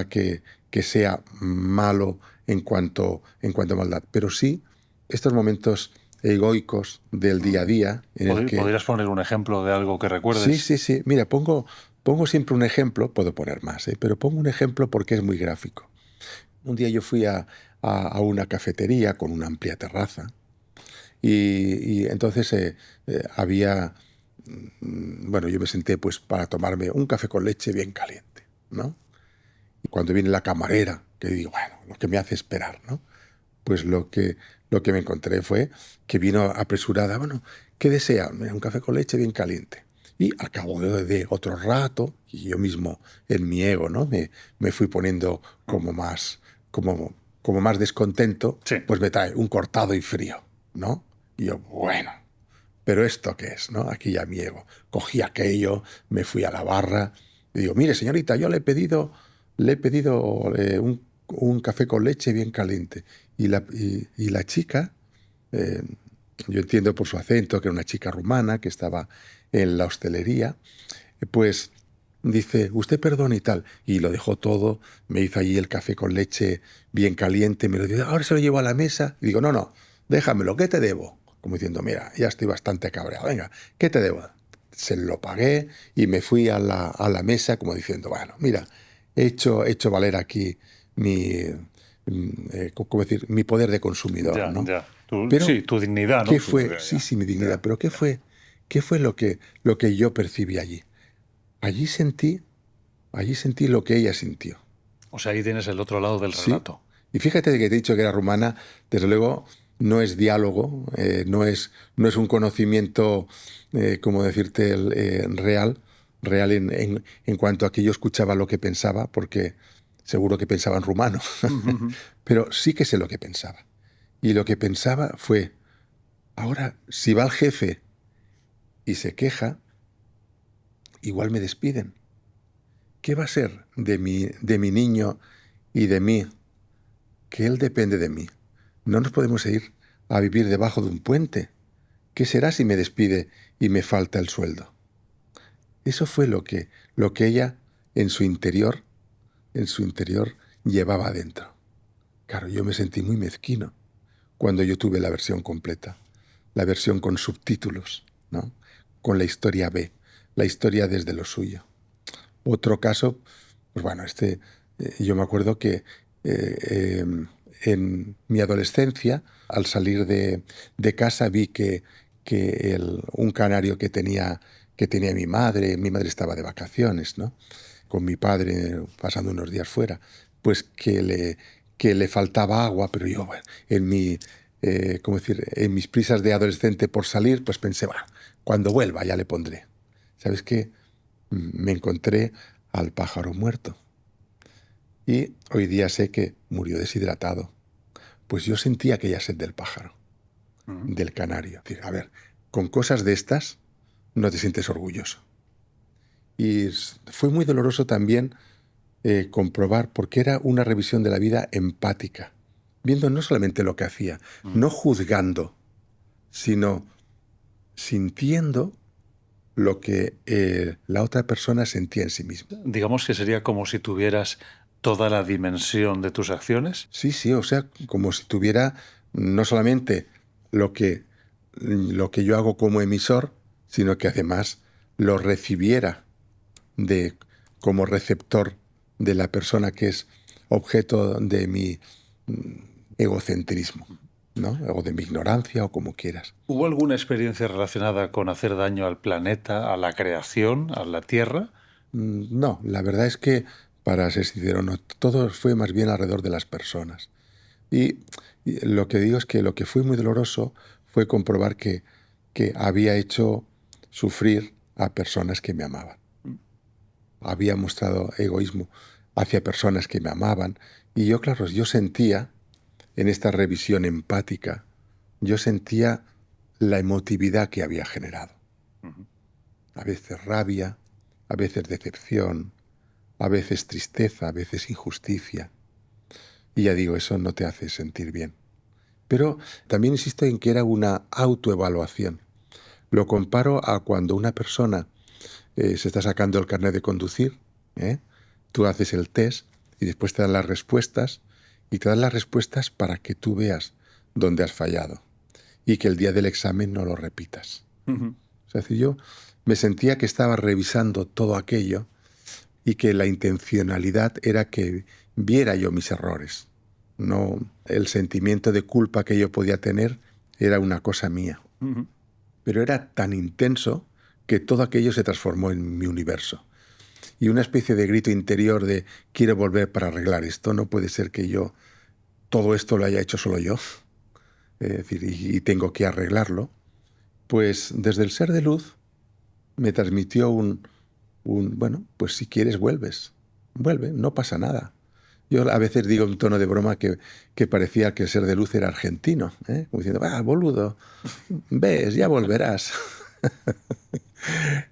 que sea malo en cuanto a maldad, pero sí estos momentos egoicos del día a día en el que... ¿Podrías poner un ejemplo de algo que Sí, recuerdes? sí, sí. Mira, pongo siempre un ejemplo, puedo poner más, pero pongo un ejemplo porque es muy gráfico. Un día yo fui a una cafetería con una amplia terraza, y entonces había, bueno, yo me senté pues para tomarme un café con leche bien caliente, ¿no? Y cuando viene la camarera, que digo, bueno, lo que me hace esperar, ¿no? Pues lo que me encontré fue que vino apresurada. Bueno, ¿qué desea? Mira, un café con leche bien caliente. Y al cabo de otro rato, y yo mismo en mi ego, ¿no? Me fui poniendo como más descontento, Sí. pues me trae un cortado y frío, ¿no? Y yo, bueno, ¿pero esto qué es, no? Aquí ya mi ego. Cogí aquello, me fui a la barra y digo, mire, señorita, yo le he pedido un café con leche bien caliente. Y la chica, eh, yo entiendo por su acento que era una chica rumana que estaba en la hostelería, pues dice, usted perdone y tal. Y lo dejó todo, me hizo allí el café con leche bien caliente, me lo dio, ahora se lo llevo a la mesa. Y digo, no, no, déjamelo, ¿qué te debo? Como diciendo, mira, ya estoy bastante cabreado, venga, ¿qué te debo? Se lo pagué y me fui a la mesa como diciendo, bueno, mira, he hecho valer aquí ¿cómo decir? Mi poder de consumidor, Ya, ¿no? ya. Pero, Sí, tu dignidad, ¿no? ¿qué fue? Sí, sí, mi dignidad. Pero ¿qué fue lo que yo percibí allí? Allí sentí lo que ella sintió. O sea, ahí tienes el otro lado del Sí. relato. Y fíjate que te he dicho que era rumana, desde luego no es diálogo, no es un conocimiento, como decirte, real en cuanto a que yo escuchaba lo que pensaba, porque seguro que pensaba en rumano, pero sí que sé lo que pensaba. Y lo que pensaba fue, ahora, si va el jefe y se queja, igual me despiden. ¿qué va a ser de mi niño y de mí? Que él depende de mí. No nos podemos ir a vivir debajo de un puente. ¿Qué será si me despide y me falta el sueldo? Eso fue lo que ella en su interior llevaba adentro. Claro, yo me sentí muy mezquino cuando yo tuve la versión completa, la versión con subtítulos, ¿no? Con la historia B, la historia desde lo suyo. Otro caso, pues bueno, yo me acuerdo que en mi adolescencia, al salir de casa, vi que un canario que tenía mi madre estaba de vacaciones, ¿no? Con mi padre pasando unos días fuera, pues que le faltaba agua, pero yo, bueno, ¿cómo decir? En mis prisas de adolescente por salir, pues pensé, bueno, cuando vuelva ya le pondré. ¿Sabes qué? Me encontré al pájaro muerto. Y hoy día sé que murió deshidratado. Pues yo sentí aquella sed del pájaro, del canario. Es decir, a ver, con cosas de estas no te sientes orgulloso. Y fue muy doloroso también comprobar, porque era una revisión de la vida empática, viendo no solamente lo que hacía, no juzgando, sino sintiendo lo que la otra persona sentía en sí misma. Digamos que sería como si tuvieras toda la dimensión de tus acciones. Sí, sí, o sea, como si tuviera no solamente lo que yo hago como emisor, sino que además lo recibiera como receptor de la persona que es objeto de mi egocentrismo, ¿no? O de mi ignorancia, o como quieras. ¿Hubo alguna experiencia relacionada con hacer daño al planeta, a la creación, a la Tierra? No, la verdad es que, para ser sincero, no, todo fue más bien alrededor de las personas. Y lo que digo es que lo que fue muy doloroso fue comprobar que había hecho sufrir a personas que me amaban. Había mostrado egoísmo hacia personas que me amaban. Y yo, claro, yo sentía, en esta revisión empática, yo sentía la emotividad que había generado. A veces rabia, a veces decepción, a veces tristeza, a veces injusticia. Y ya digo, eso no te hace sentir bien. Pero también insisto en que era una autoevaluación. Lo comparo a cuando una persona se está sacando el carnet de conducir, ¿eh? Tú haces el test y después te dan las respuestas, y te dan las respuestas para que tú veas dónde has fallado y que el día del examen no lo repitas. O sea, yo me sentía que estaba revisando todo aquello y que la intencionalidad era que viera yo mis errores. No, el sentimiento de culpa que yo podía tener era una cosa mía. Pero era tan intenso que todo aquello se transformó en mi universo. Y una especie de grito interior de quiero volver para arreglar esto. No puede ser que todo esto lo haya hecho solo yo. Es decir, y tengo que arreglarlo. Pues desde el ser de luz me transmitió bueno, pues si quieres vuelves. Vuelve, no pasa nada. Yo a veces digo en tono de broma que parecía que el ser de luz era argentino, ¿eh? Como diciendo, boludo, ves, ya volverás.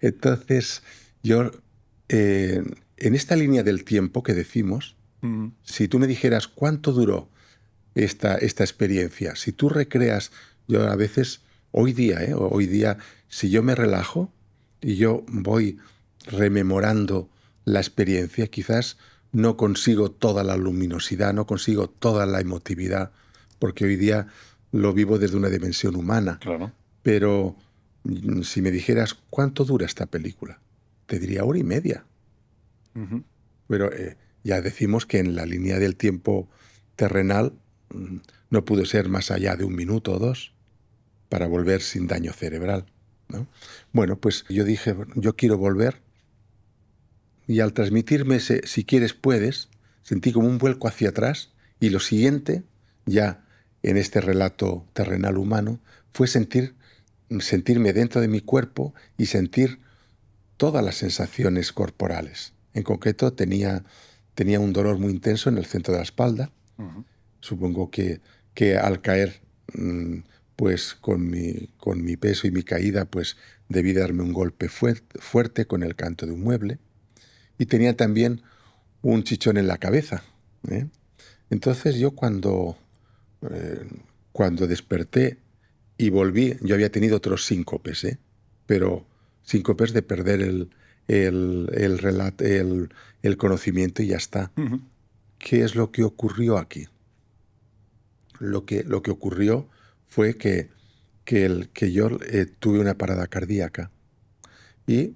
Entonces, yo, en esta línea del tiempo que decimos, si tú me dijeras cuánto duró esta experiencia, si tú recreas, yo a veces, hoy día, si yo me relajo y yo voy rememorando la experiencia, quizás no consigo toda la luminosidad, no consigo toda la emotividad, porque hoy día lo vivo desde una dimensión humana. Claro. Pero si me dijeras cuánto dura esta película, te diría 1 hora y media. Pero ya decimos que en la línea del tiempo terrenal no pudo ser más allá de 1 minuto o 2 para volver sin daño cerebral, ¿no? Bueno, pues yo dije, yo quiero volver. Y al transmitirme ese si quieres puedes, sentí como un vuelco hacia atrás, y lo siguiente, ya en este relato terrenal humano, fue sentirme dentro de mi cuerpo y sentir todas las sensaciones corporales. En concreto tenía un dolor muy intenso en el centro de la espalda. Supongo que al caer, pues con mi peso y mi caída, pues debí darme un golpe fuerte con el canto de un mueble. y tenía también un chichón en la cabeza, ¿eh? Entonces yo cuando desperté y volví, yo había tenido otros síncopes, ¿eh? Pero síncopes de perder el conocimiento y ya está. Ujú. ¿Qué es lo que ocurrió aquí? Lo que ocurrió fue que yo tuve una parada cardíaca y,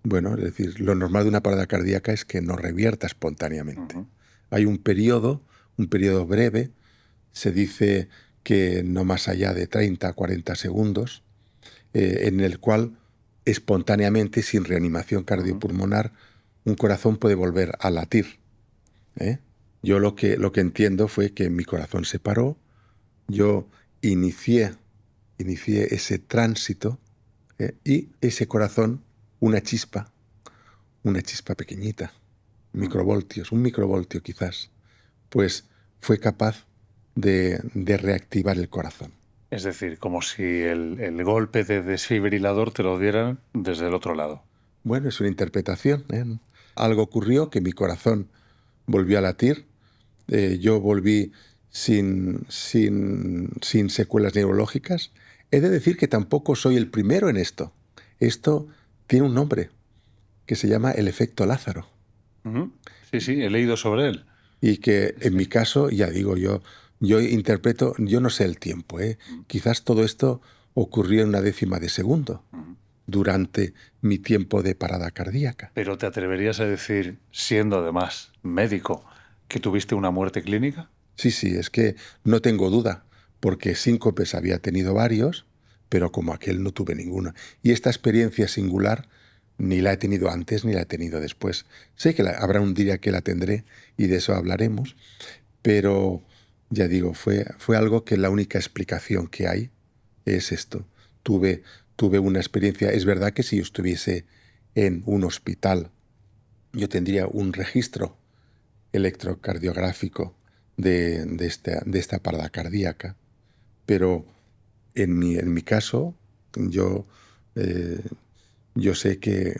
bueno, es decir, lo normal de una parada cardíaca es que no revierta espontáneamente. Ujú. Hay un periodo breve, se dice que no más allá de 30 a 40 segundos, en el cual espontáneamente, sin reanimación Ujú. cardiopulmonar, un corazón puede volver a latir, ¿eh? Yo lo que entiendo fue que mi corazón se paró, yo inicié ese tránsito, y ese corazón, una chispa pequeñita, Ujú. microvoltios, un microvoltio quizás, pues fue capaz de reactivar el corazón. Es decir, como si el golpe de desfibrilador te lo dieran desde el otro lado. Bueno, es una interpretación, ¿eh? Algo ocurrió que mi corazón volvió a latir, yo volví sin secuelas neurológicas. He de decir que tampoco soy el primero en esto. Esto tiene un nombre que se llama el efecto Lázaro Ujú. Sí, sí, he leído sobre él. y que Sí, en sí. mi caso, ya digo, yo interpreto, yo no sé el tiempo, ¿eh? Ujú. Quizás todo esto ocurrió en una décima de segundo Ujú. durante mi tiempo de parada cardíaca. Pero ¿te atreverías a decir, siendo además médico, que tuviste una muerte clínica? Sí, sí, es que no tengo duda, porque síncopes había tenido varios, pero como aquel no tuve ninguno. Y esta experiencia singular ni la he tenido antes ni la he tenido después. Sé que habrá un día que la tendré y de eso hablaremos, pero ya digo, fue algo que la única explicación que hay es esto. Tuve, tuve una experiencia, es verdad que si yo estuviese en un hospital, yo tendría un registro electrocardiográfico de esta parada cardíaca, pero en mi caso, yo, eh, yo sé que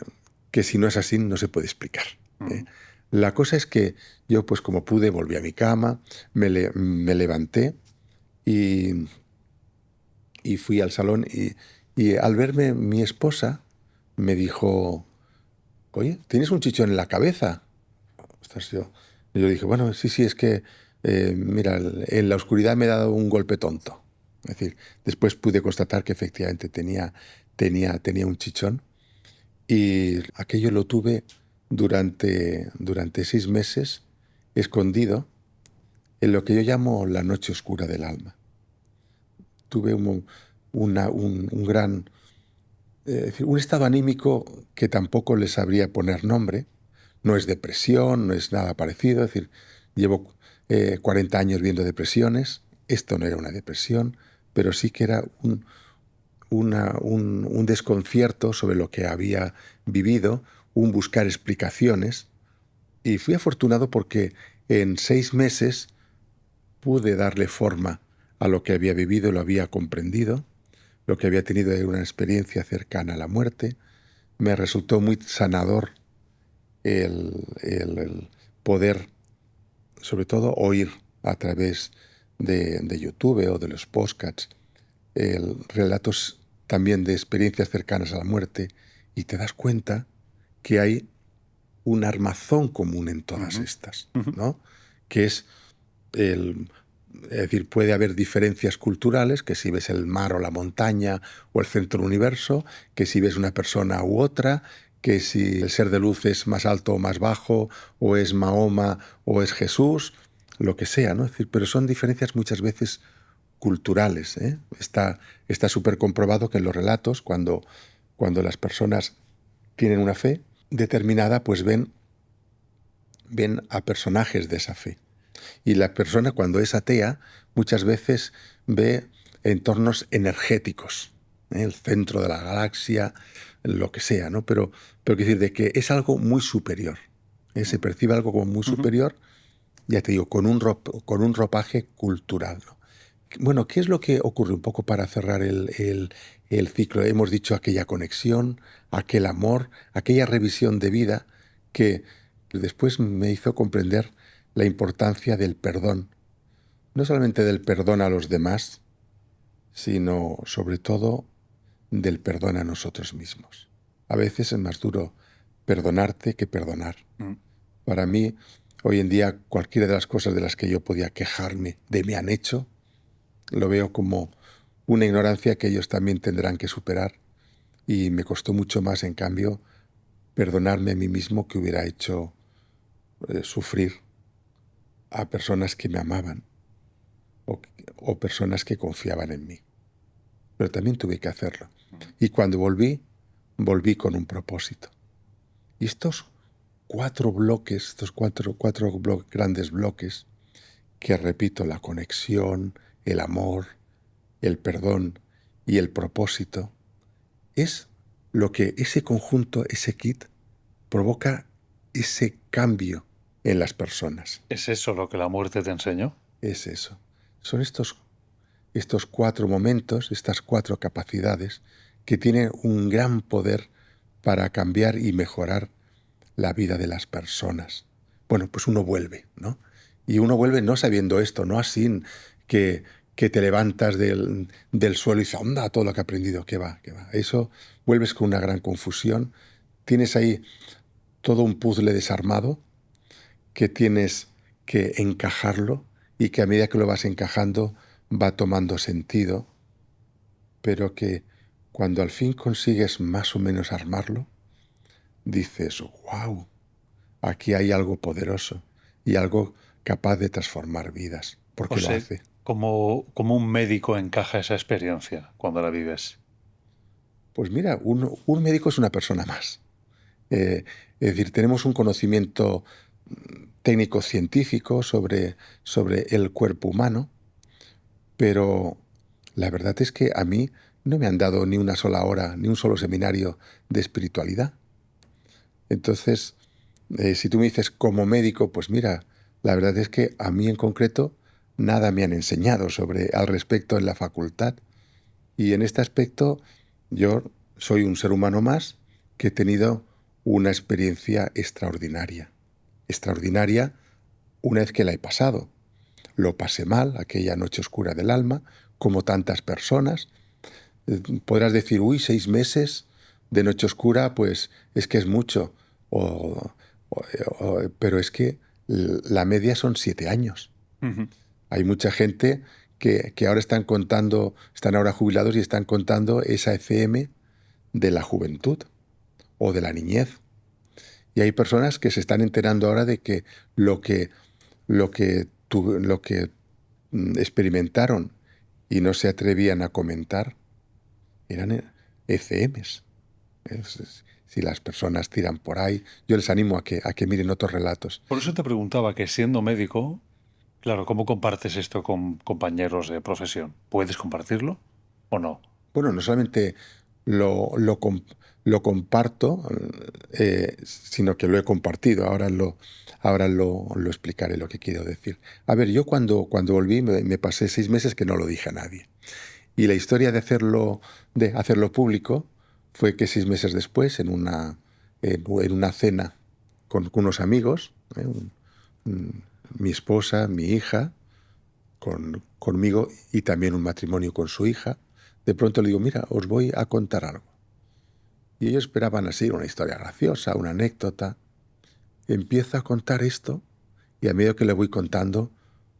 si no es así no se puede explicar, ¿eh? Ujú. La cosa es que yo, pues como pude, volví a mi cama, me levanté y, y fui al salón y al verme mi esposa me dijo, oye, ¿tienes un chichón en la cabeza? Ostras, yo dije, bueno, sí, sí, es que, mira, en la oscuridad me he dado un golpe tonto. Es decir, después pude constatar que efectivamente tenía un chichón y aquello lo tuve durante 6 meses escondido en lo que yo llamo la noche oscura del alma. Tuve un gran, es decir, un estado anímico que tampoco le sabría poner nombre. No es depresión, no es nada parecido. Es decir, llevo 40 años viendo depresiones. Esto no era una depresión, pero sí que era un desconcierto sobre lo que había vivido, un buscar explicaciones. Y fui afortunado porque en 6 meses pude darle forma a lo que había vivido, lo había comprendido. Lo que había tenido era una experiencia cercana a la muerte. Me resultó muy sanador el poder, sobre todo, oír a través de YouTube o de los podcasts relatos también de experiencias cercanas a la muerte y te das cuenta que hay un armazón común en todas Ujú. estas, Ujú. ¿no? Que el, es decir, puede haber diferencias culturales, que si ves el mar o la montaña o el centro del universo, que si ves una persona u otra, que si el ser de luz es más alto o más bajo, o es Mahoma o es Jesús, lo que sea, ¿no? Es decir, pero son diferencias muchas veces culturales, ¿eh? Está súper comprobado que en los relatos, cuando las personas tienen una fe determinada, pues ven a personajes de esa fe. Y la persona, cuando es atea, muchas veces ve entornos energéticos, ¿eh? El centro de la galaxia, lo que sea, ¿no? Pero quiero decir, de que es algo muy superior, ¿eh? Se percibe algo como muy Ujú. superior, ya te digo, con un ropaje cultural, ¿no? Bueno, ¿qué es lo que ocurre un poco para cerrar el ciclo? Hemos dicho aquella conexión, aquel amor, aquella revisión de vida que, Después me hizo comprender la importancia del perdón, no solamente del perdón a los demás, sino sobre todo del perdón a nosotros mismos. A veces es más duro perdonarte que perdonar. Para mí, hoy en día, cualquiera de las cosas de las que yo podía quejarme de me han hecho, lo veo como una ignorancia que ellos también tendrán que superar, y me costó mucho más, en cambio, perdonarme a mí mismo que hubiera hecho sufrir a personas que me amaban o, o personas que confiaban en mí. Pero también tuve que hacerlo. Y cuando volví, volví con un propósito. Y estos cuatro bloques, grandes bloques, que repito, la conexión, el amor, el perdón y el propósito, es lo que ese conjunto, ese kit, provoca ese cambio en las personas. ¿Es eso lo que la muerte te enseñó? Es eso. Son estos cuatro momentos, estas cuatro capacidades que tienen un gran poder para cambiar y mejorar la vida de las personas. Bueno, pues uno vuelve, ¿no? Y uno vuelve no sabiendo esto, no así que te levantas del suelo y dices, anda, todo lo que he aprendido, ¿qué va? Eso vuelves con una gran confusión. Tienes ahí todo un puzzle desarmado que tienes que encajarlo y que a medida que lo vas encajando va tomando sentido, pero que cuando al fin consigues más o menos armarlo, dices, wow, aquí hay algo poderoso y algo capaz de transformar vidas, O porque lo sea, hace. como un médico encaja esa experiencia cuando la vives. Pues mira, un médico es una persona más. Es decir, tenemos un conocimiento técnico-científico sobre el cuerpo humano, pero la verdad es que a mí no me han dado ni una sola hora, ni un solo seminario de espiritualidad. Entonces, si tú me dices como médico, pues mira, la verdad es que a mí en concreto nada me han enseñado al respecto en la facultad. Y en este aspecto yo soy un ser humano más que he tenido una experiencia extraordinaria. Extraordinaria una vez que la he pasado. Lo pasé mal, aquella noche oscura del alma, como tantas personas. Podrás decir, uy, 6 meses de noche oscura, pues es que es mucho. O, pero es que la media son 7 años. Ujú. Hay mucha gente que ahora están ahora jubilados y están contando esa ECM de la juventud o de la niñez. Y hay personas que se están enterando ahora de que lo que experimentaron y no se atrevían a comentar eran ECMs. Si las personas tiran por ahí, yo les animo a que miren otros relatos. Por eso te preguntaba que siendo médico, claro, ¿cómo compartes esto con compañeros de profesión? ¿Puedes compartirlo o no? Bueno, no solamente lo comparto, sino que lo he compartido. Ahora lo explicaré lo que quiero decir. A ver, yo cuando volví me pasé 6 meses que no lo dije a nadie. Y la historia de hacerlo público fue que 6 meses después, en una cena con unos amigos, mi esposa, mi hija, conmigo y también un matrimonio con su hija, de pronto le digo, mira, os voy a contar algo. Y ellos esperaban así una historia graciosa, una anécdota. Empiezo a contar esto y a medida que le voy contando,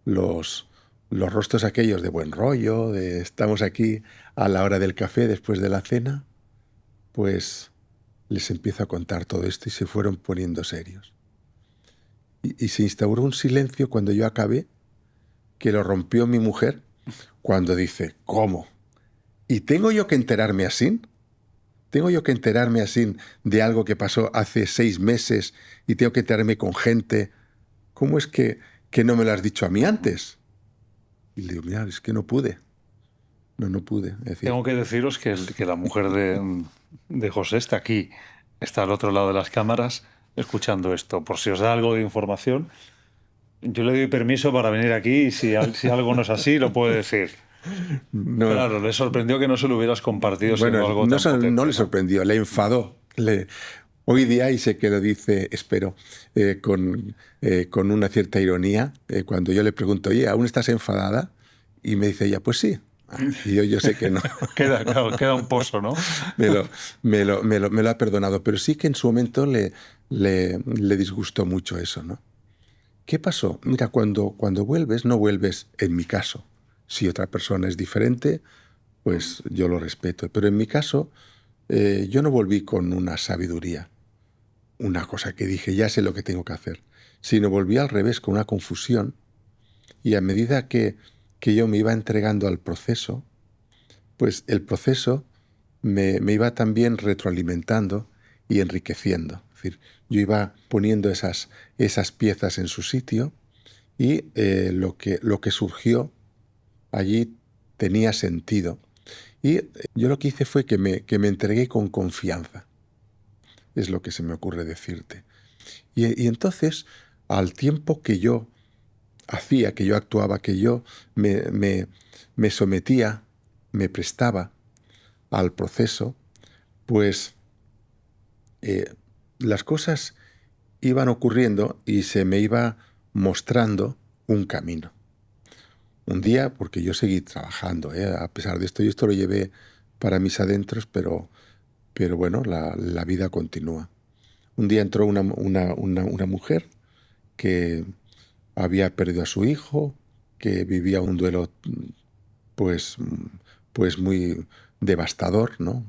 los rostros aquellos de buen rollo, de estamos aquí a la hora del café después de la cena, pues les empiezo a contar todo esto y se fueron poniendo serios. Y se instauró un silencio cuando yo acabé, que lo rompió mi mujer, cuando dice, ¿cómo? ¿Y tengo yo que enterarme así? ¿Tengo yo que enterarme así de algo que pasó hace 6 meses y tengo que enterarme con gente? ¿Cómo es que no me lo has dicho a mí antes? Y le digo, mira, es que no pude. No pude. Es decir, Tengo que deciros que la mujer de José está aquí, está al otro lado de las cámaras escuchando esto. Por si os da algo de información, yo le doy permiso para venir aquí y si algo no es así, lo puede decir. no, Claro, le sorprendió que no se lo hubieras compartido bueno, siendo algo no, tan potente, no le ¿no? sorprendió, le enfadó. Hoy día, y sé que lo dice, espero, con una cierta ironía, cuando yo le pregunto, oye, ¿aún estás enfadada? Y me dice ella, pues sí. Y yo sé que no. Claro, queda un pozo, ¿no? Me lo ha perdonado, pero sí que en su momento le disgustó mucho eso, ¿no? ¿Qué pasó? Mira, cuando vuelves, no vuelves en mi caso. Si otra persona es diferente, pues yo lo respeto. Pero en mi caso, yo no volví con una sabiduría, una cosa que dije, ya sé lo que tengo que hacer, sino volví al revés, con una confusión. Y a medida que yo me iba entregando al proceso, pues el proceso me iba también retroalimentando y enriqueciendo. Es decir, yo iba poniendo esas piezas en su sitio y lo que surgió allí tenía sentido. Y yo lo que hice fue que me entregué con confianza, es lo que se me ocurre decirte. Y entonces, al tiempo que yo hacía, que yo actuaba, que yo me sometía, me prestaba al proceso, pues las cosas iban ocurriendo y se me iba mostrando un camino. Un día, porque yo seguí trabajando, a pesar de esto, y esto lo llevé para mis adentros, pero bueno, la vida continúa. Un día entró una mujer que había perdido a su hijo, que vivía un duelo pues, pues muy devastador, ¿no?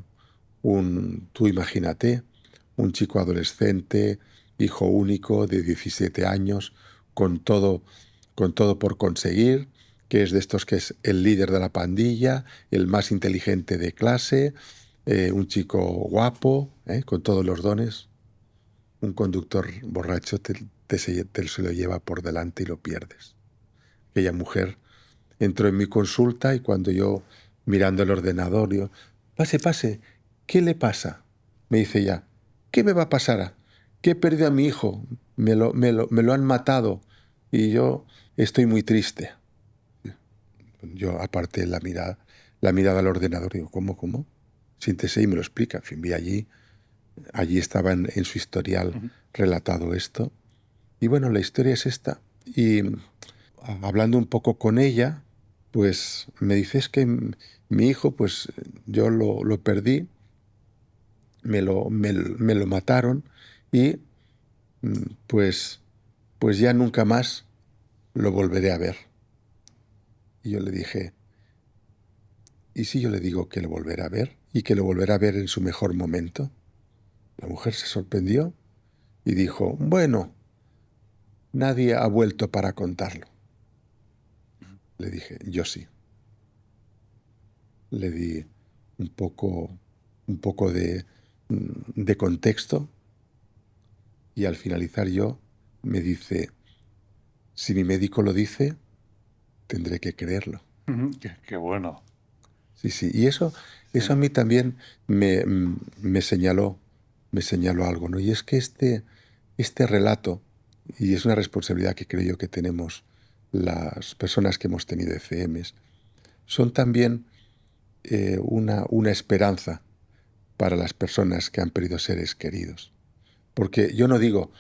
Tú imagínate, un chico adolescente, hijo único de 17 años, con todo, con todo por conseguir, que es de estos que es el líder de la pandilla, el más inteligente de clase, un chico guapo, con todos los dones. Un conductor borracho te se lo lleva por delante y lo pierdes. Aquella mujer entró en mi consulta y cuando yo, mirando el ordenador, yo, pase, pase, ¿qué le pasa? Me dice ya, ¿qué me va a pasar? ¿Qué he perdido a mi hijo? Me lo han matado y yo estoy muy triste. Yo aparté la mirada al ordenador y digo, ¿cómo, cómo? Siéntese y me lo explica. En fin, vi allí estaba en su historial relatado esto. Y bueno, la historia es esta. Y hablando un poco con ella, pues me dice, es que mi hijo, pues yo lo perdí, me lo mataron y pues, pues ya nunca más lo volveré a ver. Y yo le dije, ¿y si yo le digo que lo volverá a ver y que lo volverá a ver en su mejor momento? La mujer se sorprendió y dijo, bueno, nadie ha vuelto para contarlo. Le dije, yo sí. Le di un poco de contexto y al finalizar yo me dice, si mi médico lo dice, tendré que creerlo. Qué bueno. Sí, sí. Y eso a mí también me señaló algo, ¿no? Y es que este relato, y es una responsabilidad que creo yo que tenemos las personas que hemos tenido ECMs, son también una esperanza para las personas que han perdido seres queridos. Porque yo no digo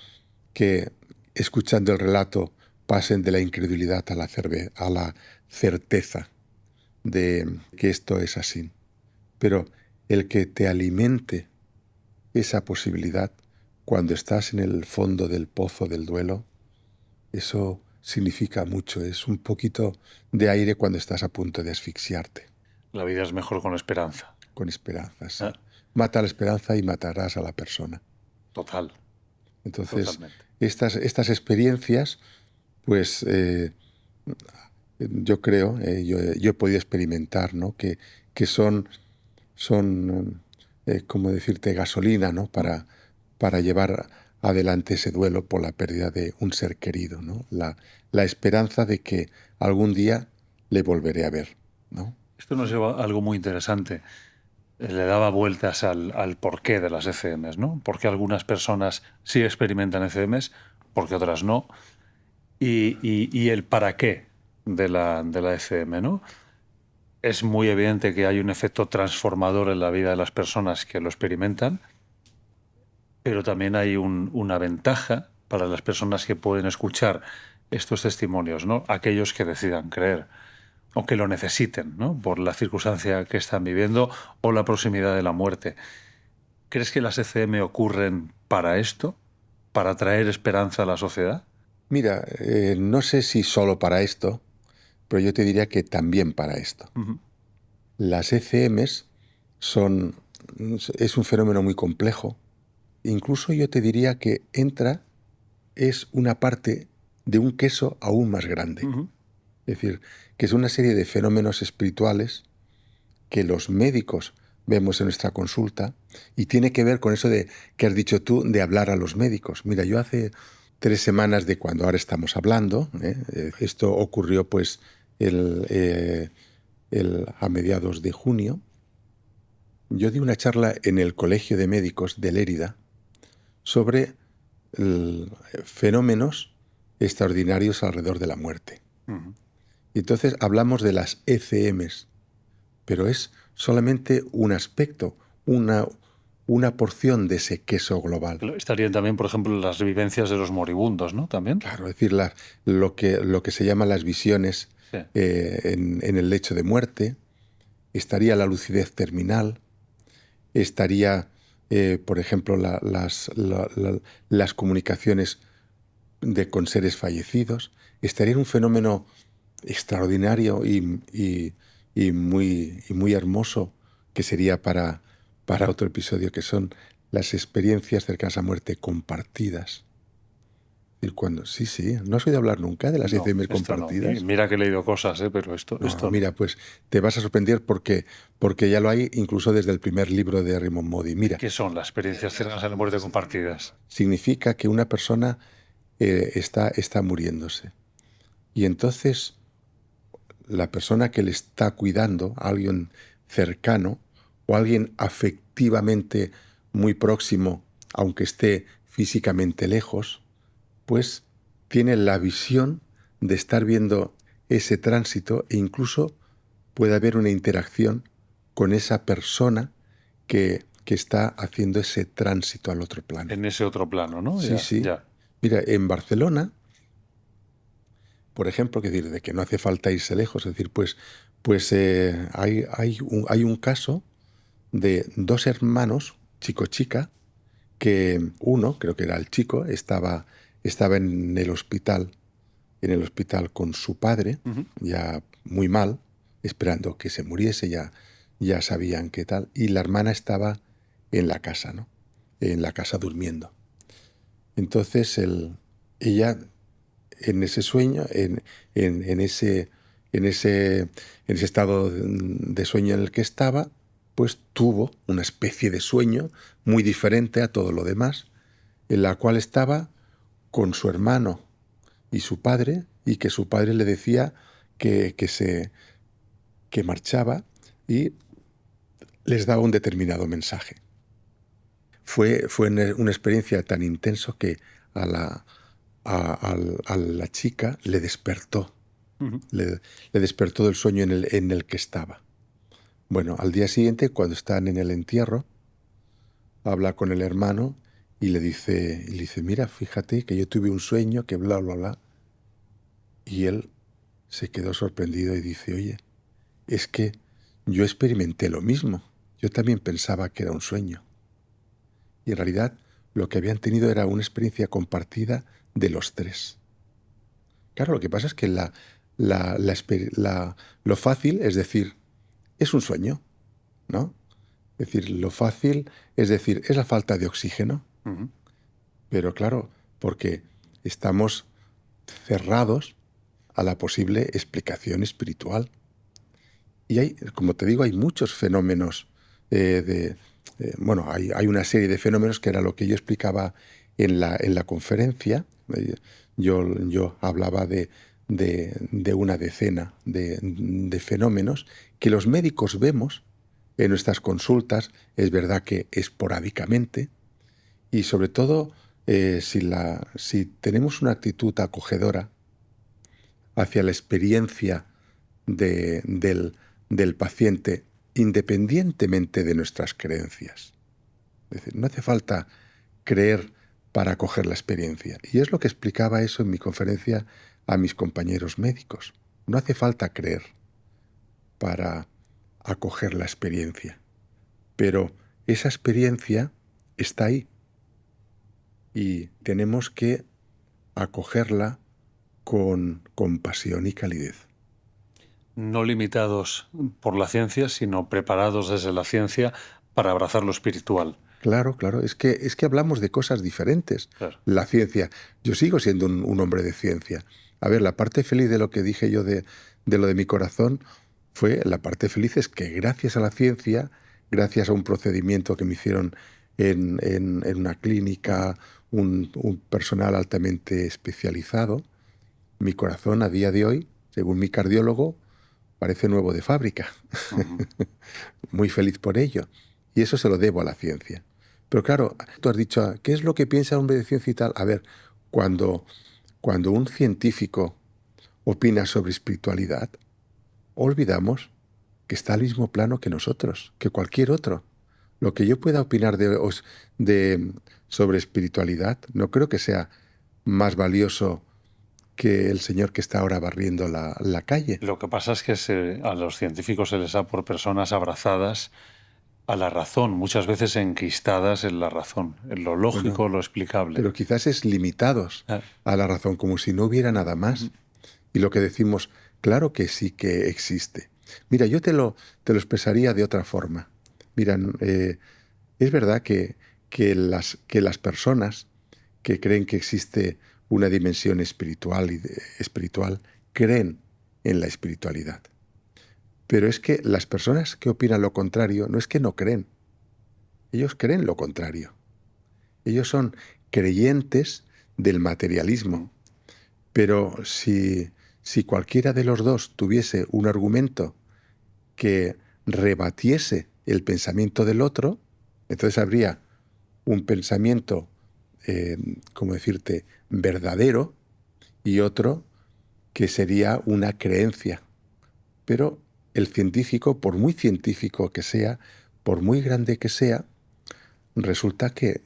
que escuchando el relato pasen de la incredulidad a la certeza de que esto es así. Pero el que te alimente esa posibilidad cuando estás en el fondo del pozo del duelo, eso significa mucho. Es un poquito de aire cuando estás a punto de asfixiarte. La vida es mejor con esperanza. Con esperanza, sí. Ah, Mata la esperanza y matarás a la persona. total, Entonces, totalmente. estas experiencias, pues yo creo, yo he podido experimentar, ¿no? Que son como decirte, gasolina, ¿no? Para llevar adelante ese duelo por la pérdida de un ser querido, ¿no? La esperanza de que algún día le volveré a ver, ¿no? Esto nos lleva a algo muy interesante. Le daba vueltas al porqué de las ECMs, ¿no? Porque algunas personas sí experimentan ECMs, porque otras no. Y el para qué de la ECM, ¿no? Es muy evidente que hay un efecto transformador en la vida de las personas que lo experimentan, Pero también hay una ventaja para las personas que pueden escuchar estos testimonios, ¿no? Aquellos que decidan creer o que lo necesiten, ¿no? Por la circunstancia que están viviendo o la proximidad de la muerte. ¿Crees que las ECM ocurren para esto? ¿Para traer esperanza a la sociedad? Mira, no sé si solo para esto, pero yo te diría que también para esto. Ujú. Las ECMs son, es un fenómeno muy complejo. Incluso yo te diría que es una parte de un queso aún más grande. Ujú. Es decir, que es una serie de fenómenos espirituales que los médicos vemos en nuestra consulta y tiene que ver con eso de que has dicho tú de hablar a los médicos. Mira, yo hace 3 semanas de cuando ahora estamos hablando, esto ocurrió pues a mediados de junio, yo di una charla en el Colegio de Médicos de Lérida sobre fenómenos extraordinarios alrededor de la muerte. Ujú. Y entonces hablamos de las ECMs, pero es solamente un aspecto, una porción de ese queso global. Estarían también, por ejemplo, las vivencias de los moribundos, ¿no? También. Claro, es decir, lo que se llama las visiones Sí. en el lecho de muerte, estaría la lucidez terminal, estaría, por ejemplo, las comunicaciones con seres fallecidos, estaría un fenómeno extraordinario y muy hermoso que sería para otro episodio, que son las experiencias cercanas a muerte compartidas. Y sí, ¿no has oído hablar nunca de las No, ECM esto no. Y compartidas? mira que he leído cosas, pero esto No, no. mira, pues te vas a sorprender porque ya lo hay incluso desde el primer libro de Raymond Moody. Mira, ¿Qué son las experiencias cercanas a la muerte compartidas? significa que una persona está muriéndose. Y entonces la persona que le está cuidando, alguien cercano o alguien afectivamente muy próximo, aunque esté físicamente lejos, pues tiene la visión de estar viendo ese tránsito e incluso puede haber una interacción con esa persona que está haciendo ese tránsito al otro plano. En ese otro plano, ¿no? Sí, Ya, sí. ya. Mira, en Barcelona, por ejemplo, que decir, de que no hace falta irse lejos, es decir, hay un caso de dos hermanos, chico-chica, que uno, creo que era el chico, estaba en el hospital con su padre, Ujú. ya muy mal, esperando que se muriese, ya sabían qué tal, y la hermana estaba en la casa, ¿no? En la casa durmiendo. Entonces ella en ese sueño, en ese estado de sueño en el que estaba, pues tuvo una especie de sueño muy diferente a todo lo demás, en la cual estaba con su hermano y su padre, y que su padre le decía que marchaba y les daba un determinado mensaje. Fue una experiencia tan intenso que a la chica le despertó, Ujú. le despertó del sueño en el que estaba. Bueno, al día siguiente, cuando están en el entierro, habla con el hermano y le dice, mira, fíjate que yo tuve un sueño que bla, bla, bla. Y él se quedó sorprendido y dice, oye, es que yo experimenté lo mismo. Yo también pensaba que era un sueño. Y en realidad lo que habían tenido era una experiencia compartida de los tres. Claro, lo que pasa es que lo fácil es decir, es un sueño, ¿no? Es decir, lo fácil es decir, es la falta de oxígeno. Ujú. Pero claro, porque estamos cerrados a la posible explicación espiritual. Y hay, como te digo, hay muchos fenómenos hay una serie de fenómenos que era lo que yo explicaba en la conferencia. Yo hablaba de una decena de fenómenos que los médicos vemos en nuestras consultas, es verdad que esporádicamente, y sobre todo si tenemos una actitud acogedora hacia la experiencia del paciente, independientemente de nuestras creencias. Es decir, no hace falta creer para acoger la experiencia. Y es lo que explicaba eso en mi conferencia a mis compañeros médicos. No hace falta creer para acoger la experiencia, pero esa experiencia está ahí y tenemos que acogerla con compasión y calidez. No limitados por la ciencia, sino preparados desde la ciencia para abrazar lo espiritual. Claro, claro, es que hablamos de cosas diferentes. Claro. La ciencia, yo sigo siendo un hombre de ciencia. A ver, la parte feliz de lo que dije yo de lo de mi corazón fue, la parte feliz es que gracias a la ciencia, gracias a un procedimiento que me hicieron en una clínica, un personal altamente especializado, mi corazón a día de hoy, según mi cardiólogo, parece nuevo de fábrica. Uh-huh. Muy feliz por ello. Y eso se lo debo a la ciencia. Pero claro, tú has dicho, ¿qué es lo que piensa un hombre de ciencia y tal? A ver, cuando un científico opina sobre espiritualidad, olvidamos que está al mismo plano que nosotros, que cualquier otro. Lo que yo pueda opinar sobre espiritualidad no creo que sea más valioso que el señor que está ahora barriendo la calle. Lo que pasa es que a los científicos se les da por personas abrazadas a la razón, muchas veces enquistadas en la razón, en lo lógico, Bueno, lo explicable. pero quizás es limitados a la razón, como si no hubiera nada más. Uh-huh. Y lo que decimos, claro que sí que existe. Mira, yo te lo expresaría de otra forma. Mira, es verdad que las personas que creen que existe una dimensión espiritual creen en la espiritualidad. Pero es que las personas que opinan lo contrario no es que no creen, ellos creen lo contrario. Ellos son creyentes del materialismo. Pero si cualquiera de los dos tuviese un argumento que rebatiese el pensamiento del otro, entonces habría un pensamiento, ¿cómo decirte?, verdadero y otro que sería una creencia. Pero el científico, por muy científico que sea, por muy grande que sea, resulta que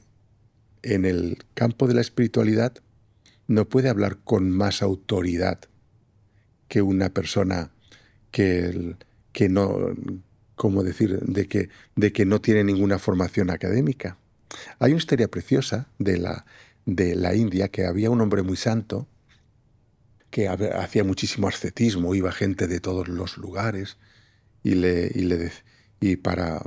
en el campo de la espiritualidad no puede hablar con más autoridad que una persona que no, ¿cómo decir?, de que no tiene ninguna formación académica. Hay una historia preciosa de la India, que había un hombre muy santo que hacía muchísimo ascetismo, iba gente de todos los lugares y para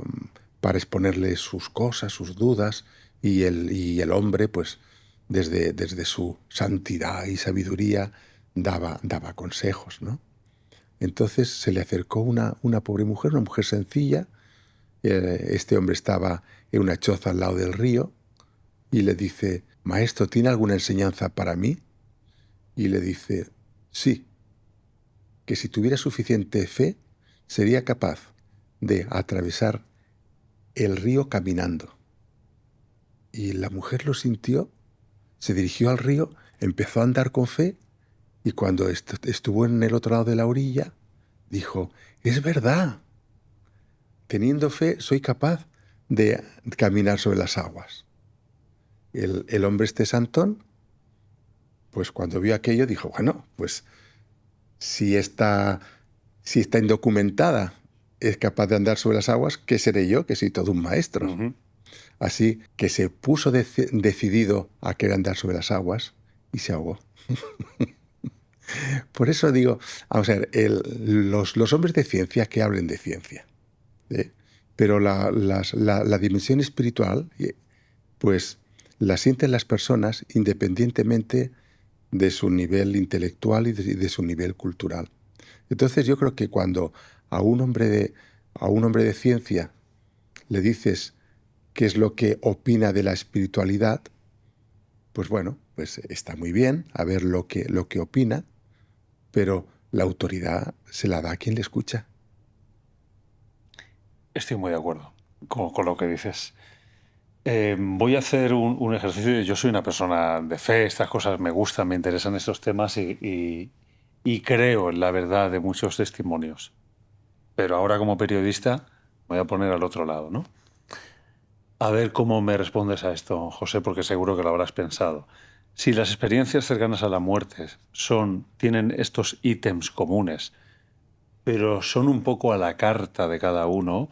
exponerle sus cosas, sus dudas, y el hombre, pues, desde su santidad y sabiduría, daba consejos, ¿no? Entonces se le acercó una pobre mujer, una mujer sencilla. Este hombre estaba en una choza al lado del río y le dice, «Maestro, ¿tiene alguna enseñanza para mí?» Y le dice, «Sí, que si tuviera suficiente fe, sería capaz de atravesar el río caminando». Y la mujer lo sintió, se dirigió al río, empezó a andar con fe, y cuando estuvo en el otro lado de la orilla, dijo, «Es verdad, teniendo fe soy capaz de caminar sobre las aguas». El hombre este santón, pues cuando vio aquello dijo, bueno, pues si esta indocumentada es capaz de andar sobre las aguas, ¿qué seré yo, que soy todo un maestro? Uh-huh. Así que se puso decidido a querer andar sobre las aguas y se ahogó. Por eso digo, vamos a ver, los hombres de ciencia que hablen de ciencia, ¿eh? Pero la dimensión espiritual, pues la sienten las personas independientemente de su nivel intelectual y de su nivel cultural. Entonces yo creo que cuando a un hombre de ciencia le dices qué es lo que opina de la espiritualidad, pues bueno, pues está muy bien a ver lo que opina, pero la autoridad se la da a quien le escucha. Estoy muy de acuerdo con lo que dices. Voy a hacer un ejercicio. Yo soy una persona de fe, estas cosas me gustan, me interesan estos temas y creo en la verdad de muchos testimonios. Pero ahora como periodista me voy a poner al otro lado, ¿no? A ver cómo me respondes a esto, José, porque seguro que lo habrás pensado. Si las experiencias cercanas a la muerte tienen estos ítems comunes, pero son un poco a la carta de cada uno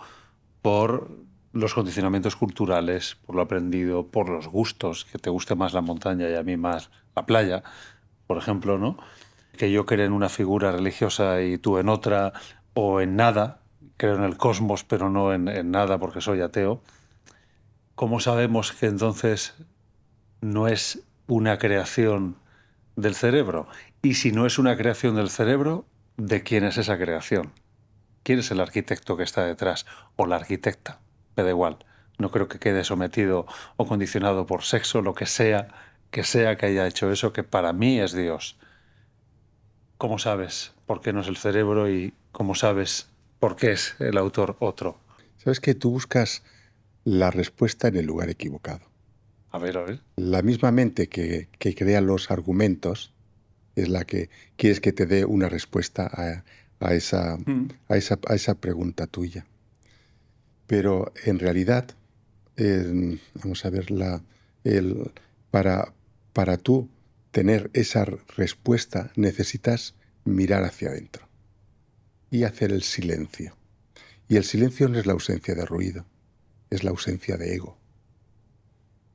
por los condicionamientos culturales, por lo aprendido, por los gustos, que te guste más la montaña y a mí más la playa, por ejemplo, ¿no? Que yo creo en una figura religiosa y tú en otra, o en nada, creo en el cosmos, pero no en nada porque soy ateo. ¿Cómo sabemos que entonces no es una creación del cerebro? Y si no es una creación del cerebro, ¿de quién es esa creación? ¿Quién es el arquitecto que está detrás? O la arquitecta. Me da igual. No creo que quede sometido o condicionado por sexo, lo que sea que haya hecho eso, que para mí es Dios. ¿Cómo sabes por qué no es el cerebro y cómo sabes por qué es el autor otro? Sabes que tú buscas la respuesta en el lugar equivocado. A ver, a ver. La misma mente que crea los argumentos es la que quieres que te dé una respuesta a esa, Mm. a esa pregunta tuya. Pero en realidad, vamos a ver, el, para, para tú tener esa respuesta necesitas mirar hacia adentro y hacer el silencio. Y el silencio no es la ausencia de ruido, es la ausencia de ego.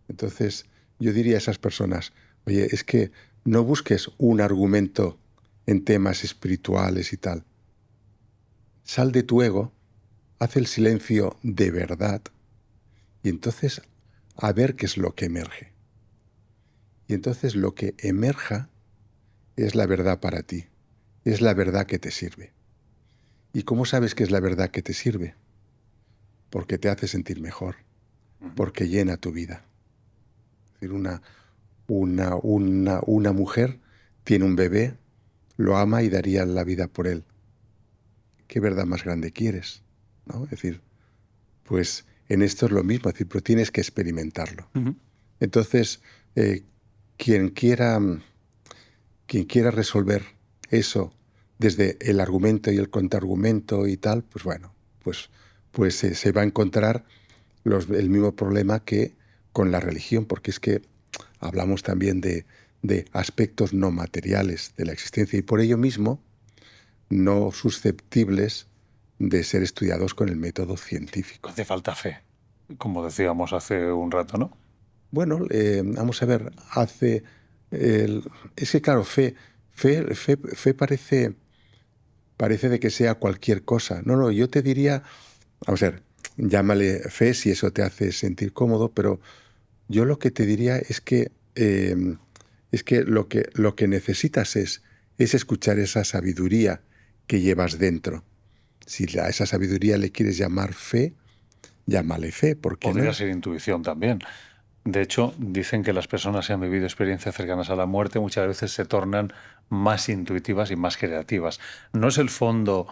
Entonces, yo diría a esas personas, oye, es que no busques un argumento en temas espirituales y tal. Sal de tu ego, haz el silencio de verdad y entonces a ver qué es lo que emerge. Y entonces lo que emerja es la verdad para ti, es la verdad que te sirve. ¿Y cómo sabes que es la verdad que te sirve? Porque te hace sentir mejor, porque llena tu vida. Es decir, una mujer tiene un bebé, lo ama y daría la vida por él. ¿Qué verdad más grande quieres? ¿No? Es decir, pues en esto es lo mismo, es decir, pero tienes que experimentarlo. Ujú. Entonces, eh, quien quiera, quien quiera resolver eso desde el argumento y el contraargumento y tal, pues bueno, pues se va a encontrar el mismo problema que con la religión, porque es que hablamos también de aspectos no materiales de la existencia y por ello mismo no susceptibles de ser estudiados con el método científico. Hace falta fe, como decíamos hace un rato, ¿no? Bueno, vamos a ver, es que claro, fe parece de que sea cualquier cosa. No, no, yo te diría, vamos a ver, llámale fe si eso te hace sentir cómodo, pero yo lo que te diría es que lo que necesitas es escuchar esa sabiduría que llevas dentro. Si a esa sabiduría le quieres llamar fe, llámale fe, ¿por qué Podría no? ser intuición también. De hecho, dicen que las personas que han vivido experiencias cercanas a la muerte muchas veces se tornan más intuitivas y más creativas. No es el fondo,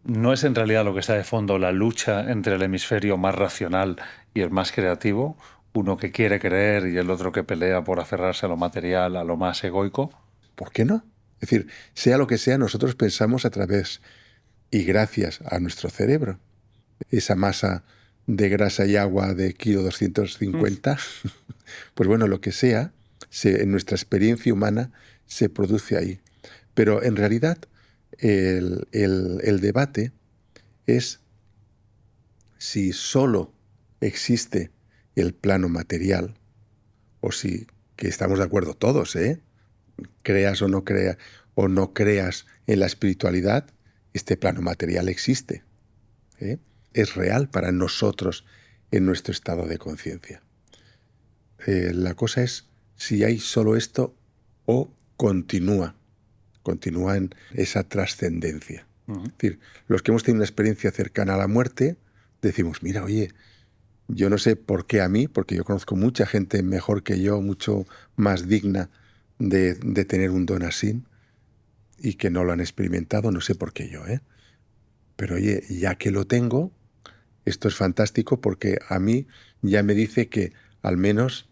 no es en realidad lo que está de fondo la lucha entre el hemisferio más racional y el más creativo, uno que quiere creer y el otro que pelea por aferrarse a lo material, a lo más egoico. ¿Por qué no? Es decir, sea lo que sea, nosotros pensamos a través y gracias a nuestro cerebro. Esa masa de grasa y agua de kilo Mm. 250, pues bueno, lo que sea, en nuestra experiencia humana se produce ahí. Pero en realidad el debate es si solo existe el plano material o si, que estamos de acuerdo todos, ¿eh? Creas o no creas en la espiritualidad, este plano material existe, ¿eh? Es real para nosotros en nuestro estado de conciencia. La cosa es si hay solo esto o continúa en esa trascendencia. Ujú. Es decir, los que hemos tenido una experiencia cercana a la muerte, decimos, mira, oye, yo no sé por qué a mí, porque yo conozco mucha gente mejor que yo, mucho más digna de tener un don así y que no lo han experimentado, no sé por qué yo, ¿eh? Pero oye, ya que lo tengo, esto es fantástico porque a mí ya me dice que al menos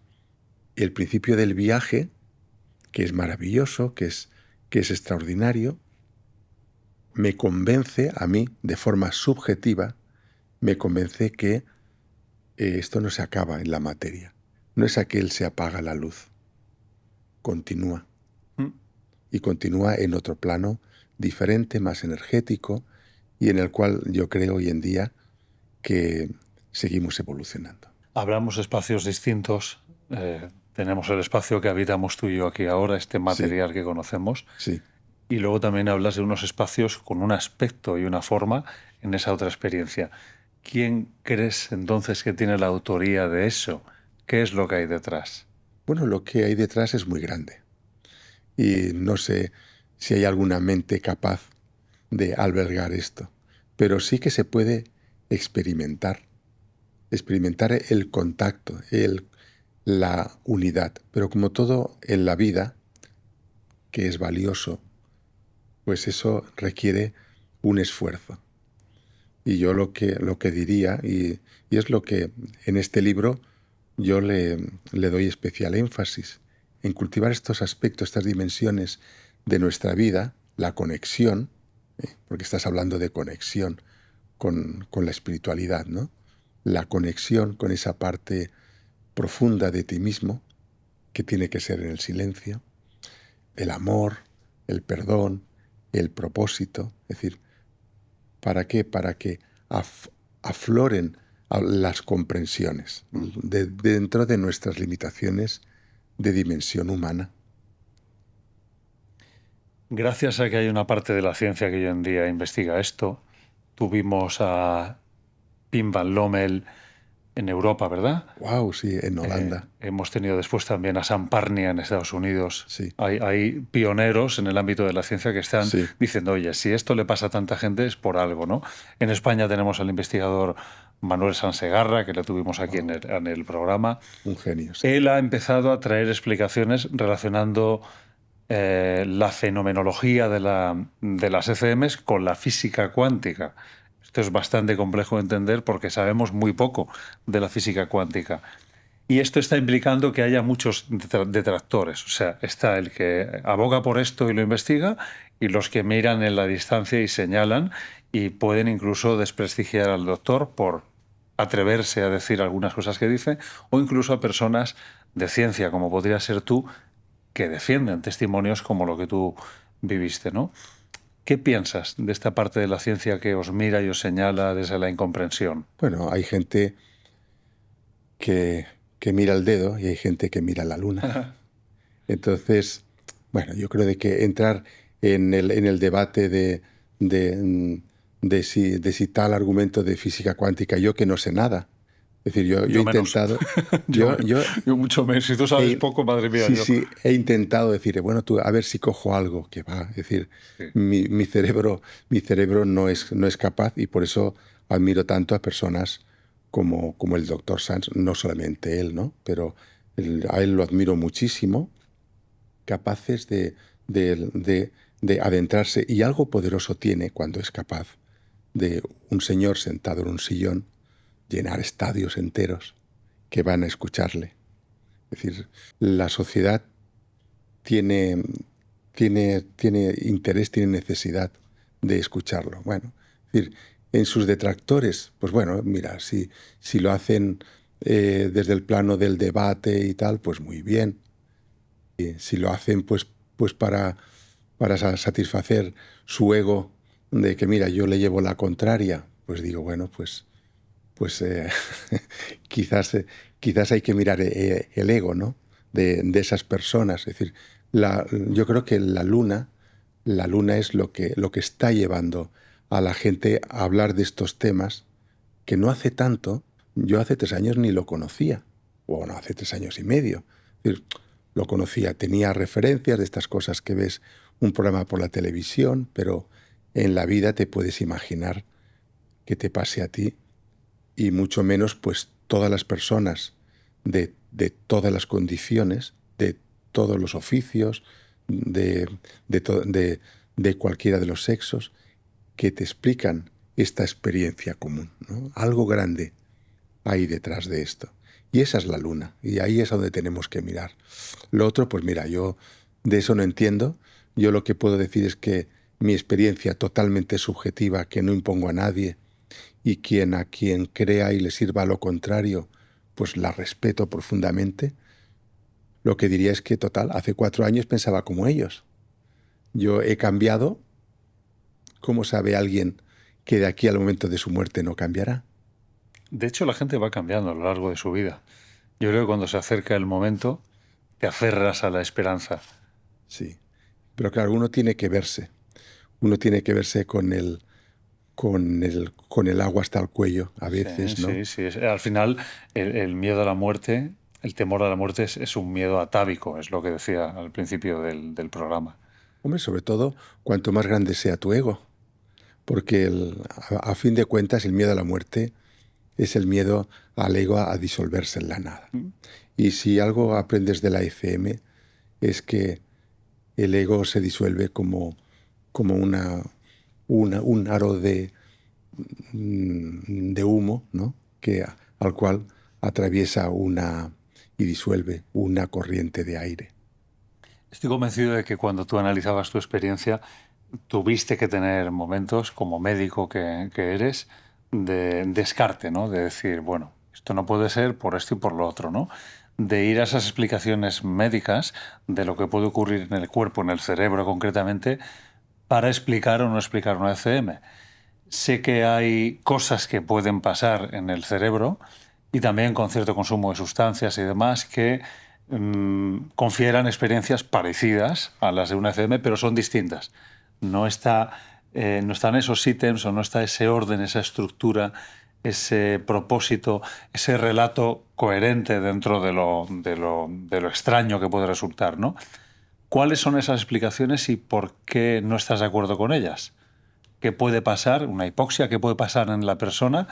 el principio del viaje, que es maravilloso, que es extraordinario, me convence a mí, de forma subjetiva, me convence que esto no se acaba en la materia. No es aquel se apaga la luz. Continúa. Mm. Y continúa en otro plano diferente, más energético, y en el cual yo creo hoy en día que seguimos evolucionando. Hablamos de espacios distintos. Tenemos el espacio que habitamos tú y yo aquí ahora, este Sí, material que conocemos. sí. Y luego también hablas de unos espacios con un aspecto y una forma en esa otra experiencia. ¿Quién crees entonces que tiene la autoría de eso? ¿Qué es lo que hay detrás? Bueno, lo que hay detrás es muy grande. Y no sé si hay alguna mente capaz de albergar esto. Pero sí que se puede experimentar. Experimentar el contacto, la unidad. Pero como todo en la vida, que es valioso, pues eso requiere un esfuerzo. Y yo lo que diría, y es lo que en este libro yo le doy especial énfasis, en cultivar estos aspectos, estas dimensiones de nuestra vida, la conexión, porque estás hablando de conexión con la espiritualidad, ¿no? La conexión con esa parte profunda de ti mismo, que tiene que ser en el silencio, el amor, el perdón, el propósito, es decir, ¿para qué? Para que afloren las comprensiones dentro de nuestras limitaciones de dimensión humana. Gracias a que hay una parte de la ciencia que hoy en día investiga esto, tuvimos a Pim van Lommel en Europa, ¿verdad? Wow, sí, en Holanda. Hemos tenido después también a Sam Parnia en Estados Unidos. Sí, Hay pioneros en el ámbito de la ciencia que están sí, diciendo, oye, si esto le pasa a tanta gente es por algo, ¿no? En España tenemos al investigador Manuel Sansegarra, que le tuvimos aquí wow, en el programa. un genio, sí. Él ha empezado a traer explicaciones relacionando la fenomenología de las ECMs con la física cuántica. Esto es bastante complejo de entender porque sabemos muy poco de la física cuántica. Y esto está implicando que haya muchos detractores. O sea, está el que aboga por esto y lo investiga y los que miran en la distancia y señalan y pueden incluso desprestigiar al doctor por atreverse a decir algunas cosas que dice o incluso a personas de ciencia, como podría ser tú, que defienden testimonios como lo que tú viviste, ¿no? ¿Qué piensas de esta parte de la ciencia que os mira y os señala desde la incomprensión? Bueno, hay gente que, que mira el dedo y hay gente que mira la luna. Entonces, bueno, yo creo de que entrar en el debate de si tal argumento de física cuántica, yo que no sé nada. Es decir, yo he Yo menos. intentado, yo, yo yo mucho menos. Si tú sabes he, poco, madre mía, sí, yo. sí, he intentado decir, bueno, tú, a ver si cojo algo que va. Es decir, Sí. mi cerebro no es capaz y por eso admiro tanto a personas como el doctor Sanz, no solamente él, ¿no? Pero a él lo admiro muchísimo, capaces de adentrarse. Y algo poderoso tiene cuando es capaz de un señor sentado en un sillón llenar estadios enteros que van a escucharle. Es decir, la sociedad tiene, tiene interés, tiene necesidad de escucharlo. Bueno, es decir, en sus detractores, pues bueno, mira, si lo hacen desde el plano del debate y tal, pues muy bien. Y si lo hacen pues para satisfacer su ego de que, mira, yo le llevo la contraria, pues digo, bueno, pues quizás, quizás hay que mirar el ego, ¿no? De esas personas. Es decir, yo creo que la luna es lo que está llevando a la gente a hablar de estos temas que no hace tanto, yo hace 3 años ni lo conocía, o bueno, hace 3 años y medio. Es decir, lo conocía, tenía referencias de estas cosas que ves un programa por la televisión, pero en la vida te puedes imaginar que te pase a ti y mucho menos pues todas las personas de todas las condiciones, de todos los oficios, de cualquiera de los sexos, que te explican esta experiencia común, ¿no? Algo grande hay detrás de esto. Y esa es la luna, y ahí es a donde tenemos que mirar. Lo otro, pues mira, yo de eso no entiendo. Yo lo que puedo decir es que mi experiencia totalmente subjetiva, que no impongo a nadie, y a quien crea y le sirva lo contrario, pues la respeto profundamente, lo que diría es que, total, hace 4 años pensaba como ellos. Yo he cambiado. ¿Cómo sabe alguien que de aquí al momento de su muerte no cambiará? De hecho, la gente va cambiando a lo largo de su vida. Yo creo que cuando se acerca el momento, te aferras a la esperanza. Sí. Pero claro, uno tiene que verse. Uno tiene que verse con el agua hasta el cuello, a Sí, veces, ¿no? sí, sí. Al final, el miedo a la muerte, el temor a la muerte es un miedo atávico, es lo que decía al principio del programa. Hombre, sobre todo, cuanto más grande sea tu ego. Porque a fin de cuentas el miedo a la muerte es el miedo al ego a disolverse en la nada. Mm. Y si algo aprendes de la ECM es que el ego se disuelve como un aro de humo, ¿no? Al cual atraviesa y disuelve una corriente de aire. Estoy convencido de que cuando tú analizabas tu experiencia, tuviste que tener momentos, como médico que eres, de descarte, ¿no? De decir, bueno, esto no puede ser por esto y por lo otro, ¿no? De ir a esas explicaciones médicas de lo que puede ocurrir en el cuerpo, en el cerebro concretamente, para explicar o no explicar una ECM. Sé que hay cosas que pueden pasar en el cerebro y también con cierto consumo de sustancias y demás que confieran experiencias parecidas a las de una ECM, pero son distintas. No no están esos ítems o no está ese orden, esa estructura, ese propósito, ese relato coherente dentro de lo extraño que puede resultar, ¿no? ¿Cuáles son esas explicaciones y por qué no estás de acuerdo con ellas? ¿Qué puede pasar? Una hipoxia, ¿qué puede pasar en la persona?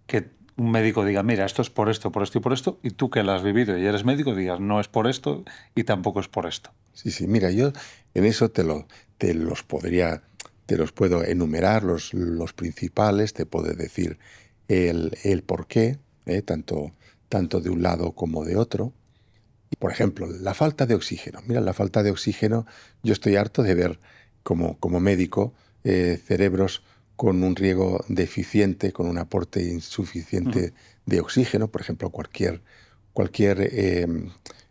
Que un médico diga, mira, esto es por esto y por esto, y tú que lo has vivido y eres médico digas, no es por esto y tampoco es por esto. Sí, sí, mira, yo en eso te los puedo enumerar, los principales, te puedo decir el por qué, tanto de un lado como de otro. Por ejemplo, la falta de oxígeno. Mira, la falta de oxígeno, yo estoy harto de ver como médico cerebros con un riego deficiente, con un aporte Ujú. insuficiente de oxígeno, por ejemplo, cualquier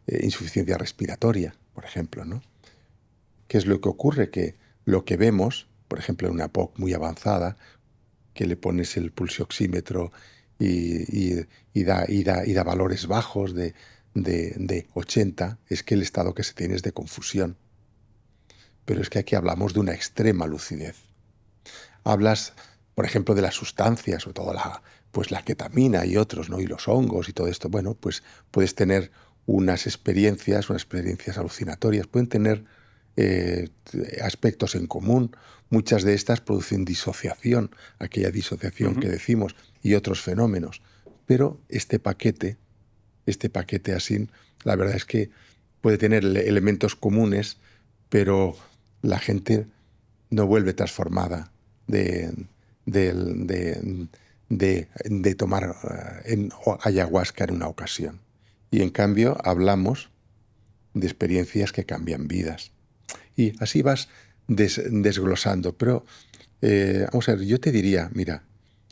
insuficiencia respiratoria, por ejemplo, ¿no? ¿Qué es lo que ocurre? Que lo que vemos, por ejemplo, en una POC muy avanzada, que le pones el pulsioxímetro y da valores bajos de 80, es que el estado que se tiene es de confusión. Pero es que aquí hablamos de una extrema lucidez. Hablas, por ejemplo, de las sustancias, sobre todo pues la ketamina y otros, ¿no? Y los hongos y todo esto. Bueno, pues puedes tener unas experiencias alucinatorias, pueden tener aspectos en común. Muchas de estas producen disociación, aquella disociación que Ujú. decimos, y otros fenómenos. Pero este paquete así, la verdad es que puede tener elementos comunes, pero la gente no vuelve transformada de, de tomar ayahuasca en una ocasión. Y en cambio hablamos de experiencias que cambian vidas. Y así vas desglosando. Pero, vamos a ver, yo te diría, mira,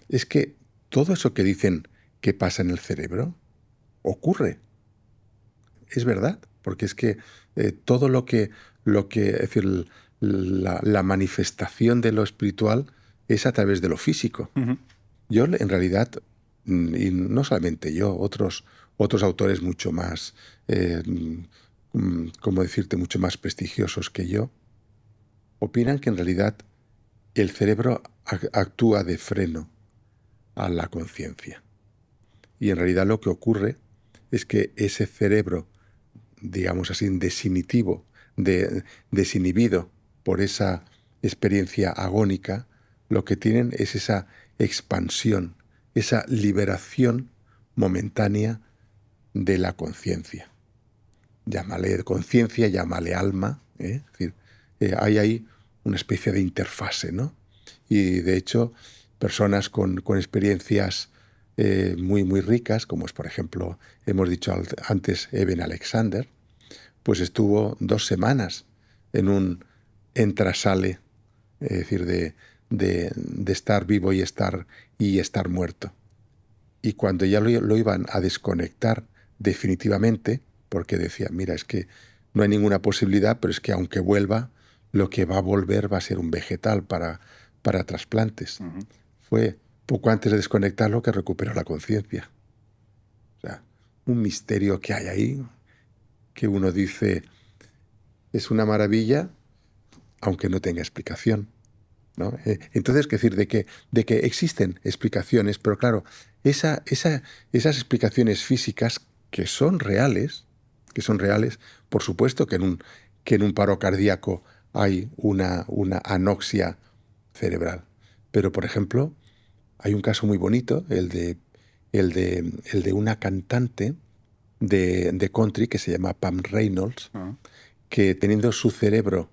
es que todo eso que dicen que pasa en el cerebro ocurre. Es verdad, porque es que todo es decir, la manifestación de lo espiritual es a través de lo físico. Ujú. Yo, en realidad, y no solamente yo, otros autores mucho más, ¿cómo decirte?, mucho más prestigiosos que yo, opinan que en realidad el cerebro actúa de freno a la conciencia. Y en realidad lo que ocurre es que ese cerebro, digamos así, desinhibido por esa experiencia agónica, lo que tienen es esa expansión, esa liberación momentánea de la conciencia. Llámale conciencia, llámale alma, ¿eh? Es decir, hay ahí una especie de interfase, ¿no? Y de hecho, personas con experiencias muy, muy ricas, como es, por ejemplo, hemos dicho antes, Eben Alexander, pues estuvo 2 semanas en un entrasale, es decir, de estar vivo y estar muerto. Y cuando ya lo iban a desconectar definitivamente, porque decía, mira, es que no hay ninguna posibilidad, pero es que aunque vuelva, lo que va a volver va a ser un vegetal para trasplantes. Fue poco antes de desconectarlo que recuperó la conciencia. O sea, un misterio que hay ahí, que uno dice, es una maravilla, aunque no tenga explicación, ¿no? Entonces, ¿qué decir? De que existen explicaciones, pero claro, esas explicaciones físicas que son reales, por supuesto que en un paro cardíaco hay una anoxia cerebral. Pero, por ejemplo, hay un caso muy bonito, el de una cantante de country que se llama Pam Reynolds, que teniendo su cerebro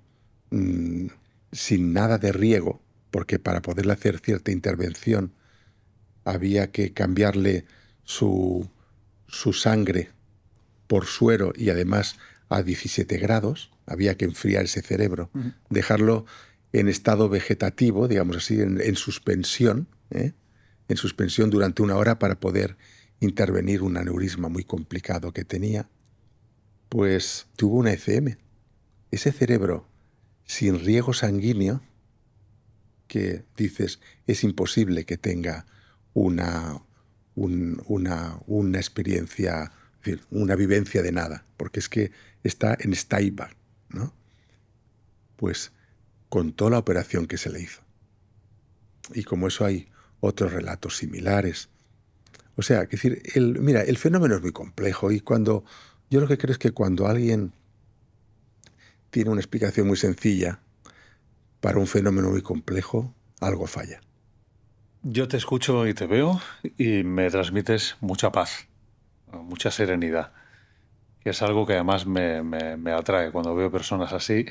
mmm, sin nada de riego, porque para poderle hacer cierta intervención había que cambiarle su sangre por suero y además a 17 grados, había que enfriar ese cerebro, dejarlo en estado vegetativo, digamos así, en suspensión, en suspensión durante 1 hora para poder intervenir un aneurisma muy complicado que tenía, pues tuvo una ECM. Ese cerebro sin riego sanguíneo, que dices es imposible que tenga una experiencia, es decir, una vivencia de nada, porque es que está en Steinbach, ¿no? Pues contó la operación que se le hizo. Y como eso hay otros relatos similares. O sea, que decir, mira, el fenómeno es muy complejo y yo lo que creo es que cuando alguien tiene una explicación muy sencilla para un fenómeno muy complejo, algo falla. Yo te escucho y te veo y me transmites mucha paz, mucha serenidad, que es algo que además me atrae cuando veo personas así,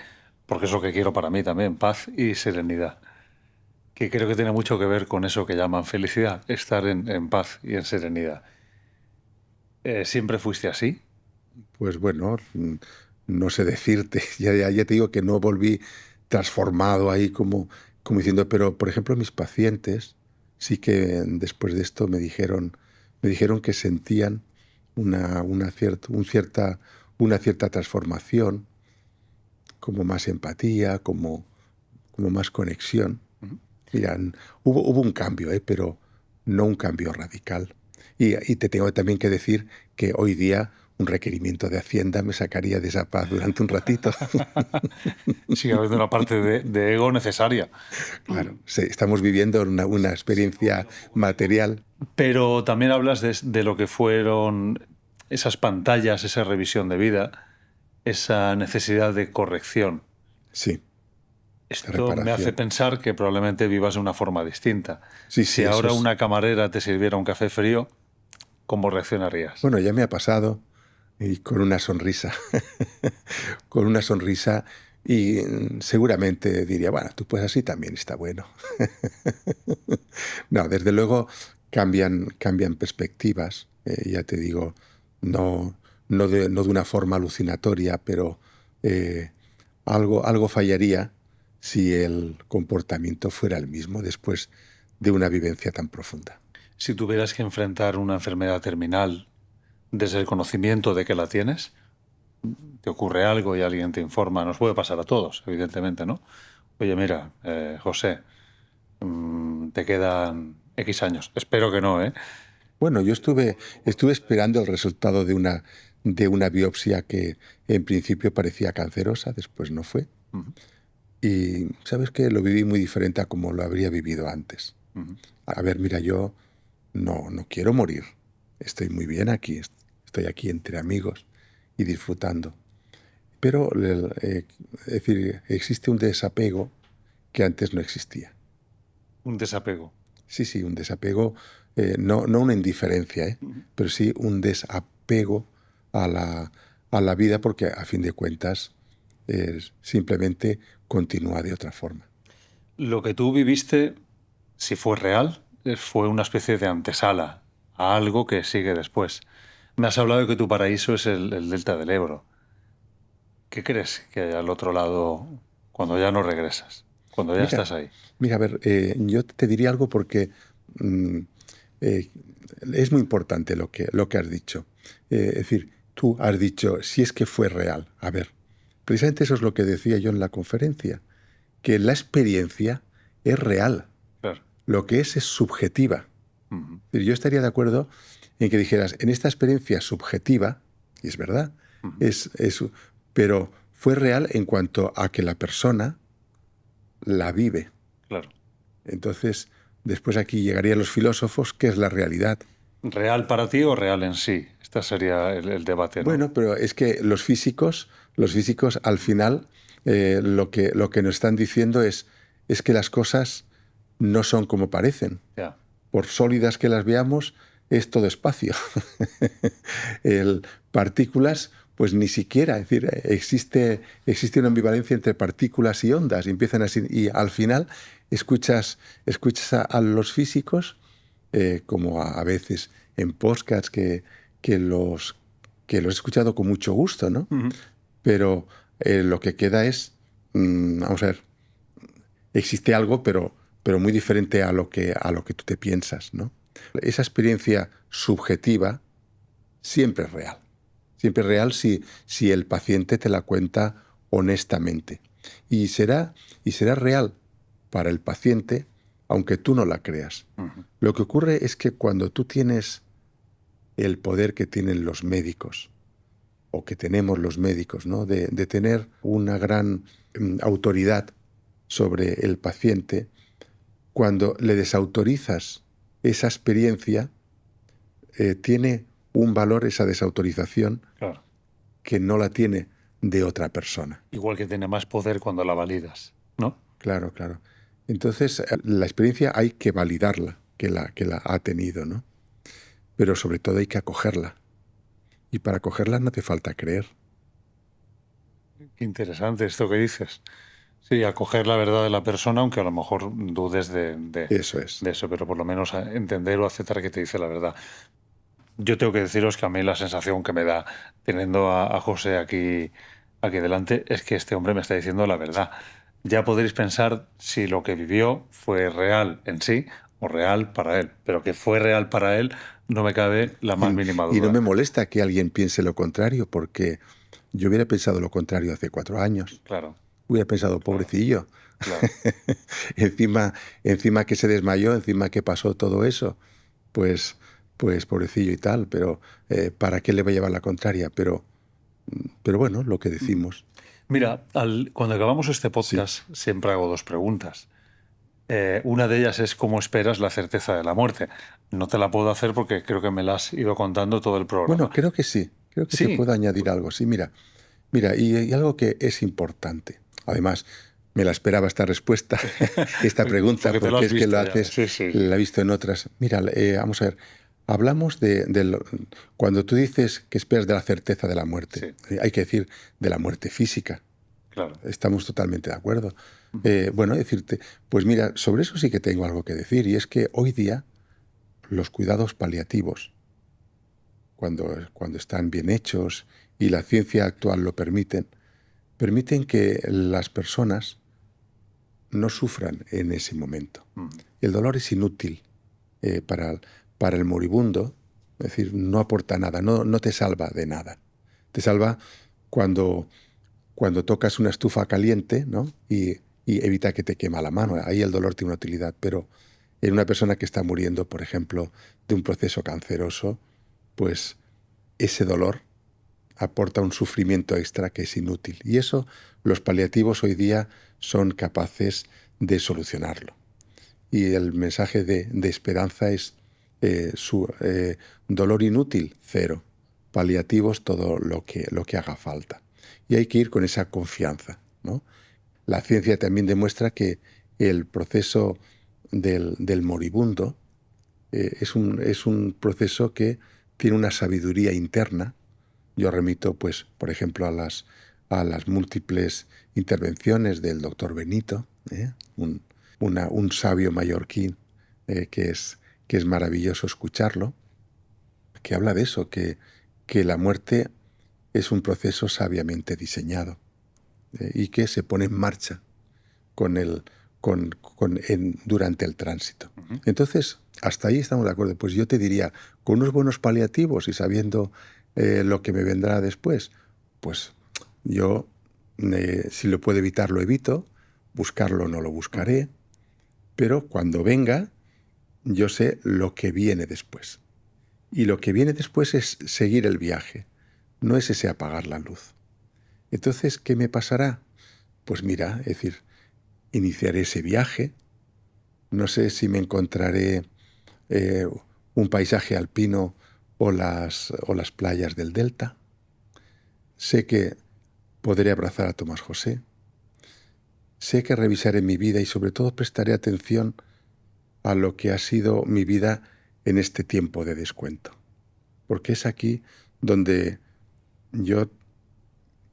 porque es lo que quiero para mí también, paz y serenidad, que creo que tiene mucho que ver con eso que llaman felicidad, estar en paz y en serenidad. ¿Siempre fuiste así? Pues bueno, no sé decirte, ya te digo que no volví transformado ahí como diciendo, pero por ejemplo mis pacientes sí que después de esto me dijeron que sentían una cierta transformación, como más empatía, como más conexión. Mira, hubo un cambio, pero no un cambio radical. Y te tengo también que decir que hoy día un requerimiento de Hacienda me sacaría de esa paz durante un ratito. Sigue habiendo una parte de ego necesaria. Claro, sí, estamos viviendo una experiencia material. Pero también hablas de lo que fueron esas pantallas, esa revisión de vida, esa necesidad de corrección. Sí, de Esto me hace reparación. pensar que probablemente vivas de una forma distinta. Sí, Si sí, eso ahora es. una camarera te sirviera un café frío, ¿cómo reaccionarías? Bueno, ya me ha pasado y con una sonrisa. Con una sonrisa y seguramente diría, bueno, tú pues así también está bueno. No, desde luego cambian perspectivas, ya te digo, no de una forma alucinatoria, pero eh, algo fallaría si el comportamiento fuera el mismo después de una vivencia tan profunda. Si tuvieras que enfrentar una enfermedad terminal desde el conocimiento de que la tienes, te ocurre algo y alguien te informa, nos puede pasar a todos, evidentemente, ¿no? Oye, mira, José, te quedan X años. Espero que no, ¿eh? Bueno, yo estuve esperando el resultado de una biopsia que en principio parecía cancerosa, después no fue. Ujú, Y sabes que lo viví muy diferente a como lo habría vivido antes. ujú. A ver, mira, yo no quiero morir. Estoy muy bien aquí, estoy aquí entre amigos y disfrutando. Pero, es decir, existe un desapego que antes no existía. Un desapego. Sí, sí, un desapego, no una indiferencia, Ujú. pero sí un desapego a la vida porque a fin de cuentas simplemente continúa de otra forma. Lo que tú viviste, si fue real, fue una especie de antesala a algo que sigue después. Me has hablado de que tu paraíso es el delta del Ebro. ¿Qué crees que hay al otro lado cuando ya no regresas? cuando ya estás ahí. Mira, a ver, yo te diría algo porque mm, eh, es muy importante lo que has dicho. Es decir, tú has dicho, si es que fue real. A ver, precisamente eso es lo que decía yo en la conferencia, que la experiencia es real, Claro. lo que es subjetiva. Ujú. Es decir, yo estaría de acuerdo en que dijeras, en esta experiencia subjetiva, y es verdad, Ujú. es, pero fue real en cuanto a que la persona la vive. Claro. Entonces, después aquí llegarían los filósofos, ¿qué es la realidad? ¿Real para ti o real en sí? Este sería el debate, ¿no? Bueno, pero es que los físicos al final lo que nos están diciendo es que las cosas no son como parecen. Ya. Por sólidas que las veamos, es todo espacio. El, partículas, pues ni siquiera. Es decir, existe una ambivalencia entre partículas y ondas. Y empiezan así, y al final escuchas a los físicos, como a veces en podcasts que los he escuchado con mucho gusto, ¿no? Ujú. Pero lo que queda es, vamos a ver, existe algo, pero muy diferente a lo que tú te piensas, ¿no? Esa experiencia subjetiva siempre es real. Siempre es real si el paciente te la cuenta honestamente. Y será real para el paciente, aunque tú no la creas. Ujú. Lo que ocurre es que cuando tú tienes el poder que tienen los médicos, o que tenemos los médicos, ¿no? De tener una gran autoridad sobre el paciente, cuando le desautorizas esa experiencia, tiene un valor esa desautorización Claro. que no la tiene de otra persona. Igual que tiene más poder cuando la validas, ¿no? Claro, claro. Entonces, la experiencia hay que validarla, que la ha tenido, ¿no? Pero sobre todo hay que acogerla. Y para acogerla no te falta creer. Qué interesante esto que dices. Sí, acoger la verdad de la persona, aunque a lo mejor dudes Eso es. de eso, pero por lo menos entender o aceptar que te dice la verdad. Yo tengo que deciros que a mí la sensación que me da teniendo a José aquí delante es que este hombre me está diciendo la verdad. Ya podréis pensar si lo que vivió fue real en sí o real para él, pero que fue real para él no me cabe la más mínima Y no duda. me molesta que alguien piense lo contrario, porque yo hubiera pensado lo contrario hace 4 años. Claro, Hubiera pensado, claro, pobrecillo. claro. Encima que se desmayó, encima que pasó todo eso, pues, pues pobrecillo y tal, pero ¿para qué le va a llevar la contraria? Pero bueno, lo que Ujú. decimos, Mira, cuando acabamos este sí. podcast siempre hago dos preguntas. Una de ellas es cómo esperas la certeza de la muerte. No te la puedo hacer porque creo que me la has ido contando todo el programa. Bueno, creo que sí, creo que te Sí, puedo añadir algo. Sí, mira, y algo que es importante. Además, me la esperaba esta respuesta, esta pregunta, porque te lo porque has es que lo visto ya. haces, Sí, sí, la he visto en otras. Mira, vamos a ver, hablamos cuando tú dices que esperas de la certeza de la muerte, sí, hay que decir de la muerte física. claro. Estamos totalmente de acuerdo. Ujú. Bueno, decirte, pues mira, sobre eso sí que tengo algo que decir, y es que hoy día los cuidados paliativos, cuando están bien hechos y la ciencia actual lo permiten que las personas no sufran en ese momento. Ujú. El dolor es inútil para el moribundo, es decir, no aporta nada, no te salva de nada. Te salva cuando, cuando tocas una estufa caliente, ¿no? Y evita que te quema la mano. Ujú. Ahí el dolor tiene una utilidad, pero en una persona que está muriendo, por ejemplo, de un proceso canceroso, pues ese dolor aporta un sufrimiento extra que es inútil. Y eso los paliativos hoy día son capaces de solucionarlo. Y el mensaje de esperanza es dolor inútil, cero. Paliativos, todo lo que haga falta. Y hay que ir con esa confianza, ¿no? La ciencia también demuestra que el proceso del moribundo es un proceso que tiene una sabiduría interna. Yo remito, pues, por ejemplo, a las múltiples intervenciones del doctor Benito, un sabio mallorquín que es maravilloso escucharlo, que habla de eso, que la muerte es un proceso sabiamente diseñado y que se pone en marcha con durante el tránsito. Entonces, hasta ahí estamos de acuerdo. Pues yo te diría, con unos buenos paliativos y sabiendo lo que me vendrá después, pues yo, si lo puedo evitar, lo evito, buscarlo no lo buscaré, pero cuando venga, yo sé lo que viene después. Y lo que viene después es seguir el viaje, no es ese apagar la luz. Entonces, ¿qué me pasará? Pues mira, es decir, iniciaré ese viaje, no sé si me encontraré un paisaje alpino o las playas del delta. Sé que podré abrazar a Tomás José. Sé que revisaré mi vida y sobre todo prestaré atención a lo que ha sido mi vida en este tiempo de descuento. Porque es aquí donde yo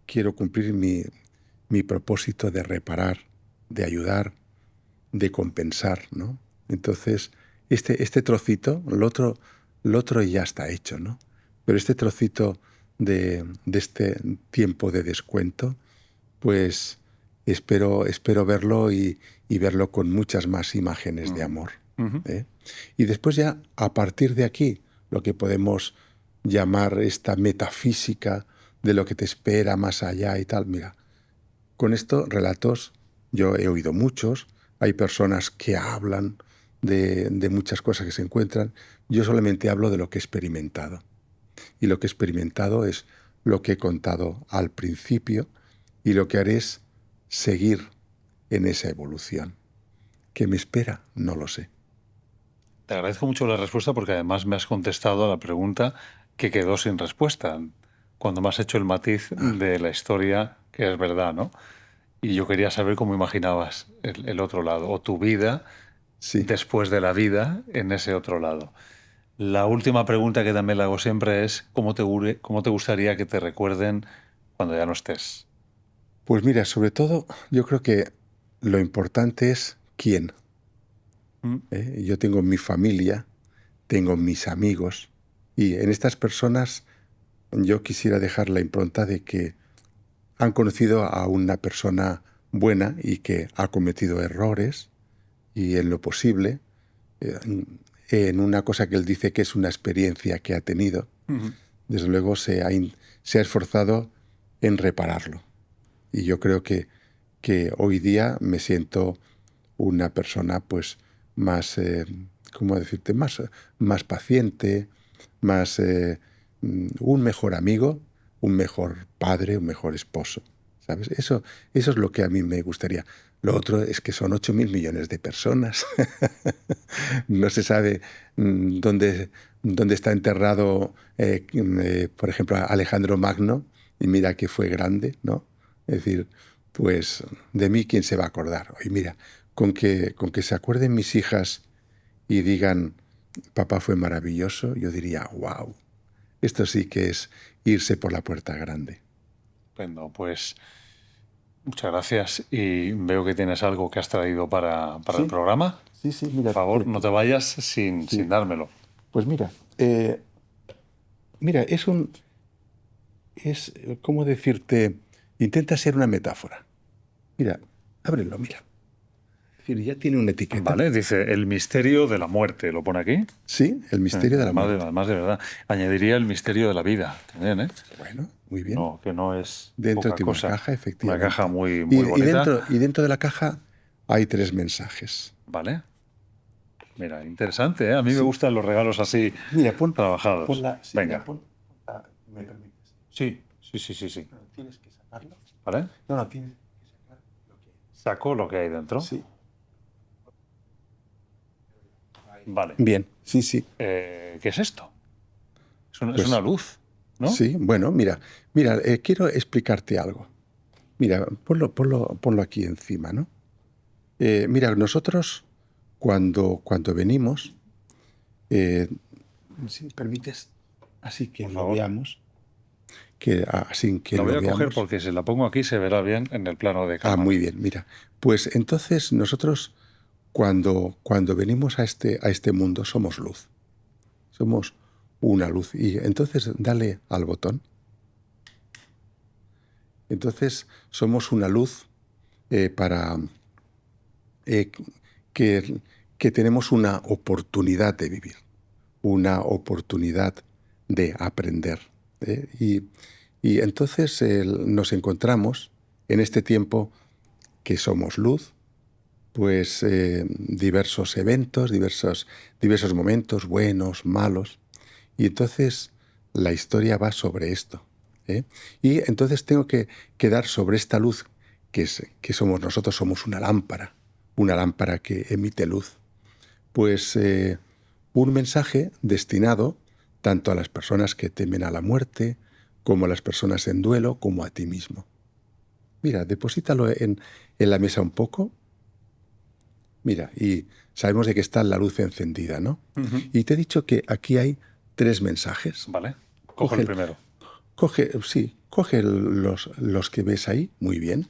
quiero cumplir mi propósito de reparar, de ayudar, de compensar, ¿no? Entonces, este trocito, lo otro ya está hecho, ¿no? Pero este trocito de este tiempo de descuento, pues espero verlo y verlo con muchas más imágenes de amor. ¿Eh? Y después ya, a partir de aquí, lo que podemos llamar esta metafísica de lo que te espera más allá y tal, mira, con estos relatos yo he oído muchos, hay personas que hablan de muchas cosas que se encuentran, yo solamente hablo de lo que he experimentado. Y lo que he experimentado es lo que he contado al principio y lo que haré es seguir en esa evolución. ¿Qué me espera? No lo sé. Te agradezco mucho la respuesta porque además me has contestado a la pregunta que quedó sin respuesta cuando me has hecho el matiz de la historia que es verdad, ¿no? Y yo quería saber cómo imaginabas el otro lado, o tu vida Sí. después de la vida en ese otro lado. La última pregunta que también le hago siempre es cómo te gustaría que te recuerden cuando ya no estés. Pues mira, sobre todo yo creo que lo importante es quién. ¿Mm? Yo tengo mi familia, tengo mis amigos y en estas personas yo quisiera dejar la impronta de que han conocido a una persona buena y que ha cometido errores y en lo posible, eh, en una cosa que él dice que es una experiencia que ha tenido, desde luego se ha esforzado en repararlo. Y yo creo que hoy día me siento una persona pues más, ¿cómo decirte? Más paciente, más un mejor amigo, un mejor padre, un mejor esposo. ¿Sabes? Eso es lo que a mí me gustaría. Lo otro es que son 8.000 millones de personas. No se sabe dónde está enterrado, por ejemplo, Alejandro Magno, y mira que fue grande, ¿no? Es decir, pues de mí, ¿quién se va a acordar? Oye, mira, con que se acuerden mis hijas y digan, papá fue maravilloso, yo diría, wow, esto sí que es irse por la puerta grande. Bueno, pues muchas gracias y veo que tienes algo que has traído para el programa. Sí, Por mira. favor, no te vayas sin dármelo. Pues mira, mira, ¿cómo decirte? Intenta ser una metáfora. Mira, ábrelo, mira. Es decir, ya tiene una etiqueta. Vale, dice el misterio de la muerte, ¿lo pone aquí? Sí, el misterio de la Además muerte. además de verdad. Añadiría el misterio de la vida también, ¿eh? Bueno, muy bien. No, que no es Dentro poca tiene una cosa. caja, efectivamente. Una caja muy, Y, muy y bonita. dentro de la caja hay 3 mensajes. Vale. Mira, interesante, ¿eh? A mí me Sí. gustan los regalos así Mira, trabajados. sí, Venga. mira, ¿me permites? Sí, sí. No, tienes que sacarlo. ¿Vale? No, tienes que sacar lo que hay. Saco lo que hay dentro. Sí. Vale. Bien, sí. ¿Qué es esto? Es Pues, una luz, ¿no? Sí, bueno, mira, quiero explicarte algo. Mira, ponlo aquí encima, ¿no? Mira, nosotros cuando venimos, si me permites, así que Por lo favor. veamos, así que La voy lo a coger veamos. porque si la pongo aquí se verá bien en el plano de cámara. Muy bien, mira. Pues entonces nosotros cuando venimos a este mundo somos luz. Somos una luz. Y entonces dale al botón. Entonces somos una luz para eh, que, que tenemos una oportunidad de vivir, una oportunidad de aprender. Y entonces nos encontramos en este tiempo que somos luz, pues diversos eventos, diversos momentos, buenos, malos. Y entonces la historia va sobre esto. Y entonces tengo que dar sobre esta luz que somos nosotros, somos una lámpara que emite luz. Pues un mensaje destinado tanto a las personas que temen a la muerte, como a las personas en duelo, como a ti mismo. Mira, deposítalo en la mesa un poco. Mira, y sabemos de que está la luz encendida, ¿no? Y te he dicho que aquí hay 3 mensajes. Vale, cojo el primero. Coge los que ves ahí, muy bien.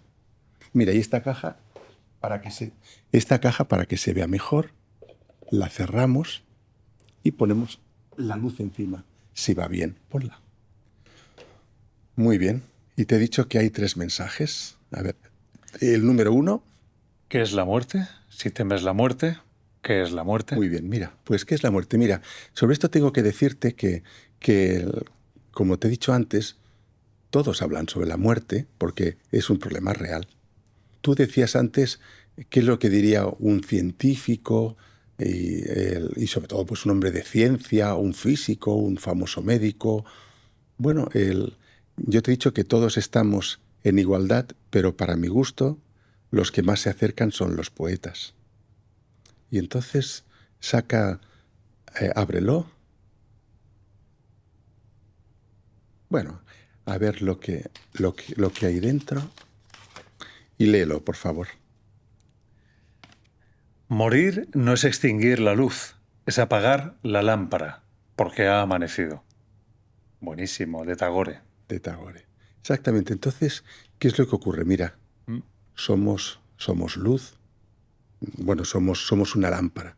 Mira, y esta caja, para que se vea mejor, la cerramos y ponemos la luz encima. Si va bien, ponla. Muy bien. Y te he dicho que hay 3 mensajes. A ver, el número 1. ¿Qué es la muerte? Si temes la muerte, ¿qué es la muerte? Muy bien, mira, pues ¿qué es la muerte? Mira, sobre esto tengo que decirte que como te he dicho antes, todos hablan sobre la muerte porque es un problema real. Tú decías antes qué es lo que diría un científico y sobre todo pues un hombre de ciencia, un físico, un famoso médico. Bueno, yo te he dicho que todos estamos en igualdad, pero para mi gusto los que más se acercan son los poetas. Y entonces ábrelo. Bueno, a ver lo que hay dentro y léelo, por favor. Morir no es extinguir la luz, es apagar la lámpara, porque ha amanecido. Buenísimo, de Tagore. De Tagore. Exactamente. Entonces, ¿qué es lo que ocurre? Mira, somos luz. Bueno, somos una lámpara.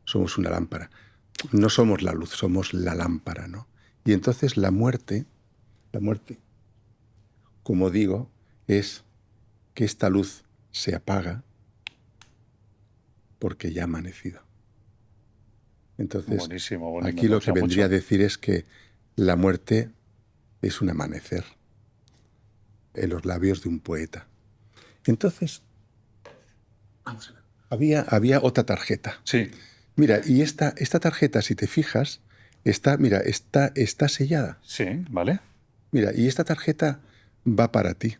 Somos una lámpara. No somos la luz, somos la lámpara, ¿no? Y entonces la muerte, como digo, es que esta luz se apaga porque ya ha amanecido. Entonces, Buenísimo, aquí lo que vendría a decir es que la muerte es un amanecer en los labios de un poeta. Entonces, vamos a ver. Había otra tarjeta. Sí. Mira, y esta tarjeta, si te fijas, está sellada. Sí, vale. Mira, y esta tarjeta va para ti.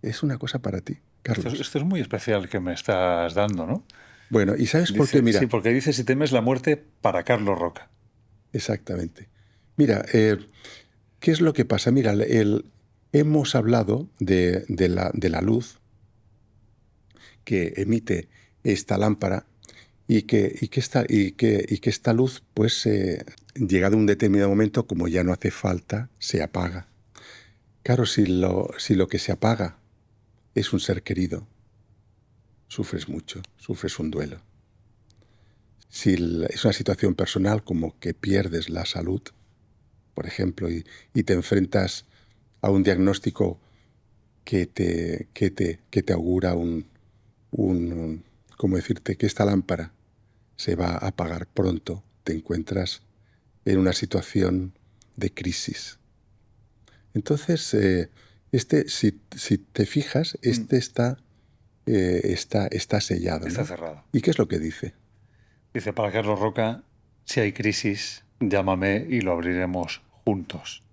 Es una cosa para ti, Carlos. Esto es muy especial que me estás dando, ¿no? Bueno, ¿y sabes por qué? Mira. Sí, porque dice si temes la muerte para Carlos Roca. Exactamente. Mira, ¿qué es lo que pasa? Mira, hemos hablado de la luz que emite esta lámpara y que esta luz, pues, llegado a un determinado momento, como ya no hace falta, se apaga. Claro, si lo que se apaga es un ser querido, sufres mucho, sufres un duelo. Si es una situación personal como que pierdes la salud, por ejemplo, y te enfrentas a un diagnóstico que te augura ¿cómo decirte? Que esta lámpara se va a apagar pronto, te encuentras en una situación de crisis. Entonces, si te fijas, está sellado, ¿no? Está cerrado. ¿Y qué es lo que dice? Dice, para Carlos Roca, si hay crisis, llámame y lo abriremos juntos.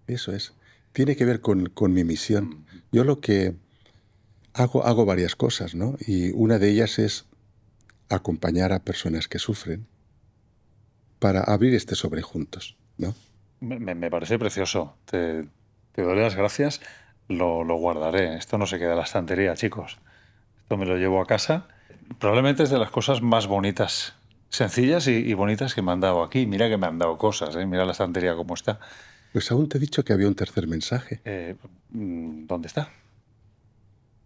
Eso es. Tiene que ver con mi misión. Yo lo que hago varias cosas, ¿no? Y una de ellas es acompañar a personas que sufren para abrir este sobre juntos, ¿no? Me parece precioso. Te doy las gracias. Lo guardaré. Esto no se queda en la estantería, chicos. Esto me lo llevo a casa. Probablemente es de las cosas más bonitas, sencillas y bonitas que me han dado aquí. Mira que me han dado cosas, ¿eh? Mira la estantería cómo está. Pues aún te he dicho que había un tercer mensaje. ¿Dónde está?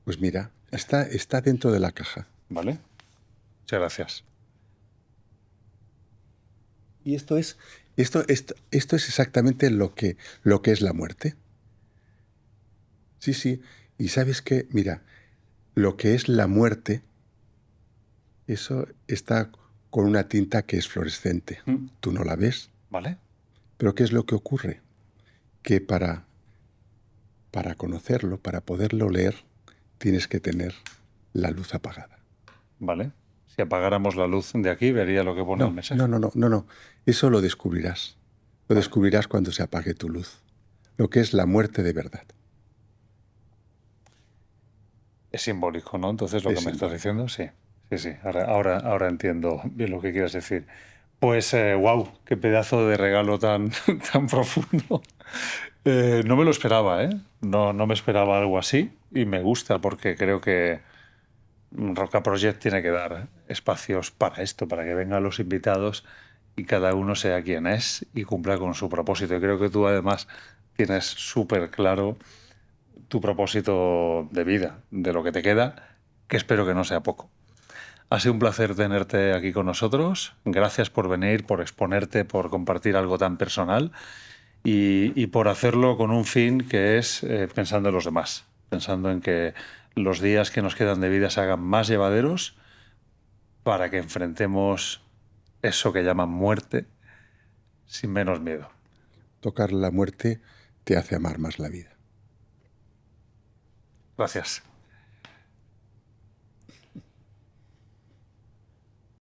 Pues mira, está dentro de la caja. Vale. Muchas gracias. Y esto es exactamente lo que es la muerte. Sí, sí. Y sabes qué, mira, lo que es la muerte Eso está con una tinta que es fluorescente. Mm. Tú no la ves, ¿Vale? pero ¿qué es lo que ocurre? Que para conocerlo, para poderlo leer, tienes que tener la luz apagada. ¿Vale? Si apagáramos la luz de aquí, vería lo que pone el No, mensaje. no, no, no, no, no. Eso lo descubrirás. Lo Vale. descubrirás cuando se apague tu luz. Lo que es la muerte de verdad. Es simbólico, ¿no? Entonces lo Es que me estás simbólico. diciendo, sí. Sí, sí. Ahora entiendo bien lo que quieres decir. Pues, wow, qué pedazo de regalo tan, tan profundo. No me lo esperaba, ¿eh? No me esperaba algo así y me gusta porque creo que Roca Project tiene que dar espacios para esto, para que vengan los invitados y cada uno sea quien es y cumpla con su propósito. Y creo que tú además tienes súper claro tu propósito de vida, de lo que te queda, que espero que no sea poco. Ha sido un placer tenerte aquí con nosotros. Gracias por venir, por exponerte, por compartir algo tan personal y por hacerlo con un fin que es pensando en los demás, pensando en que los días que nos quedan de vida se hagan más llevaderos para que enfrentemos eso que llaman muerte sin menos miedo. Tocar la muerte te hace amar más la vida. Gracias.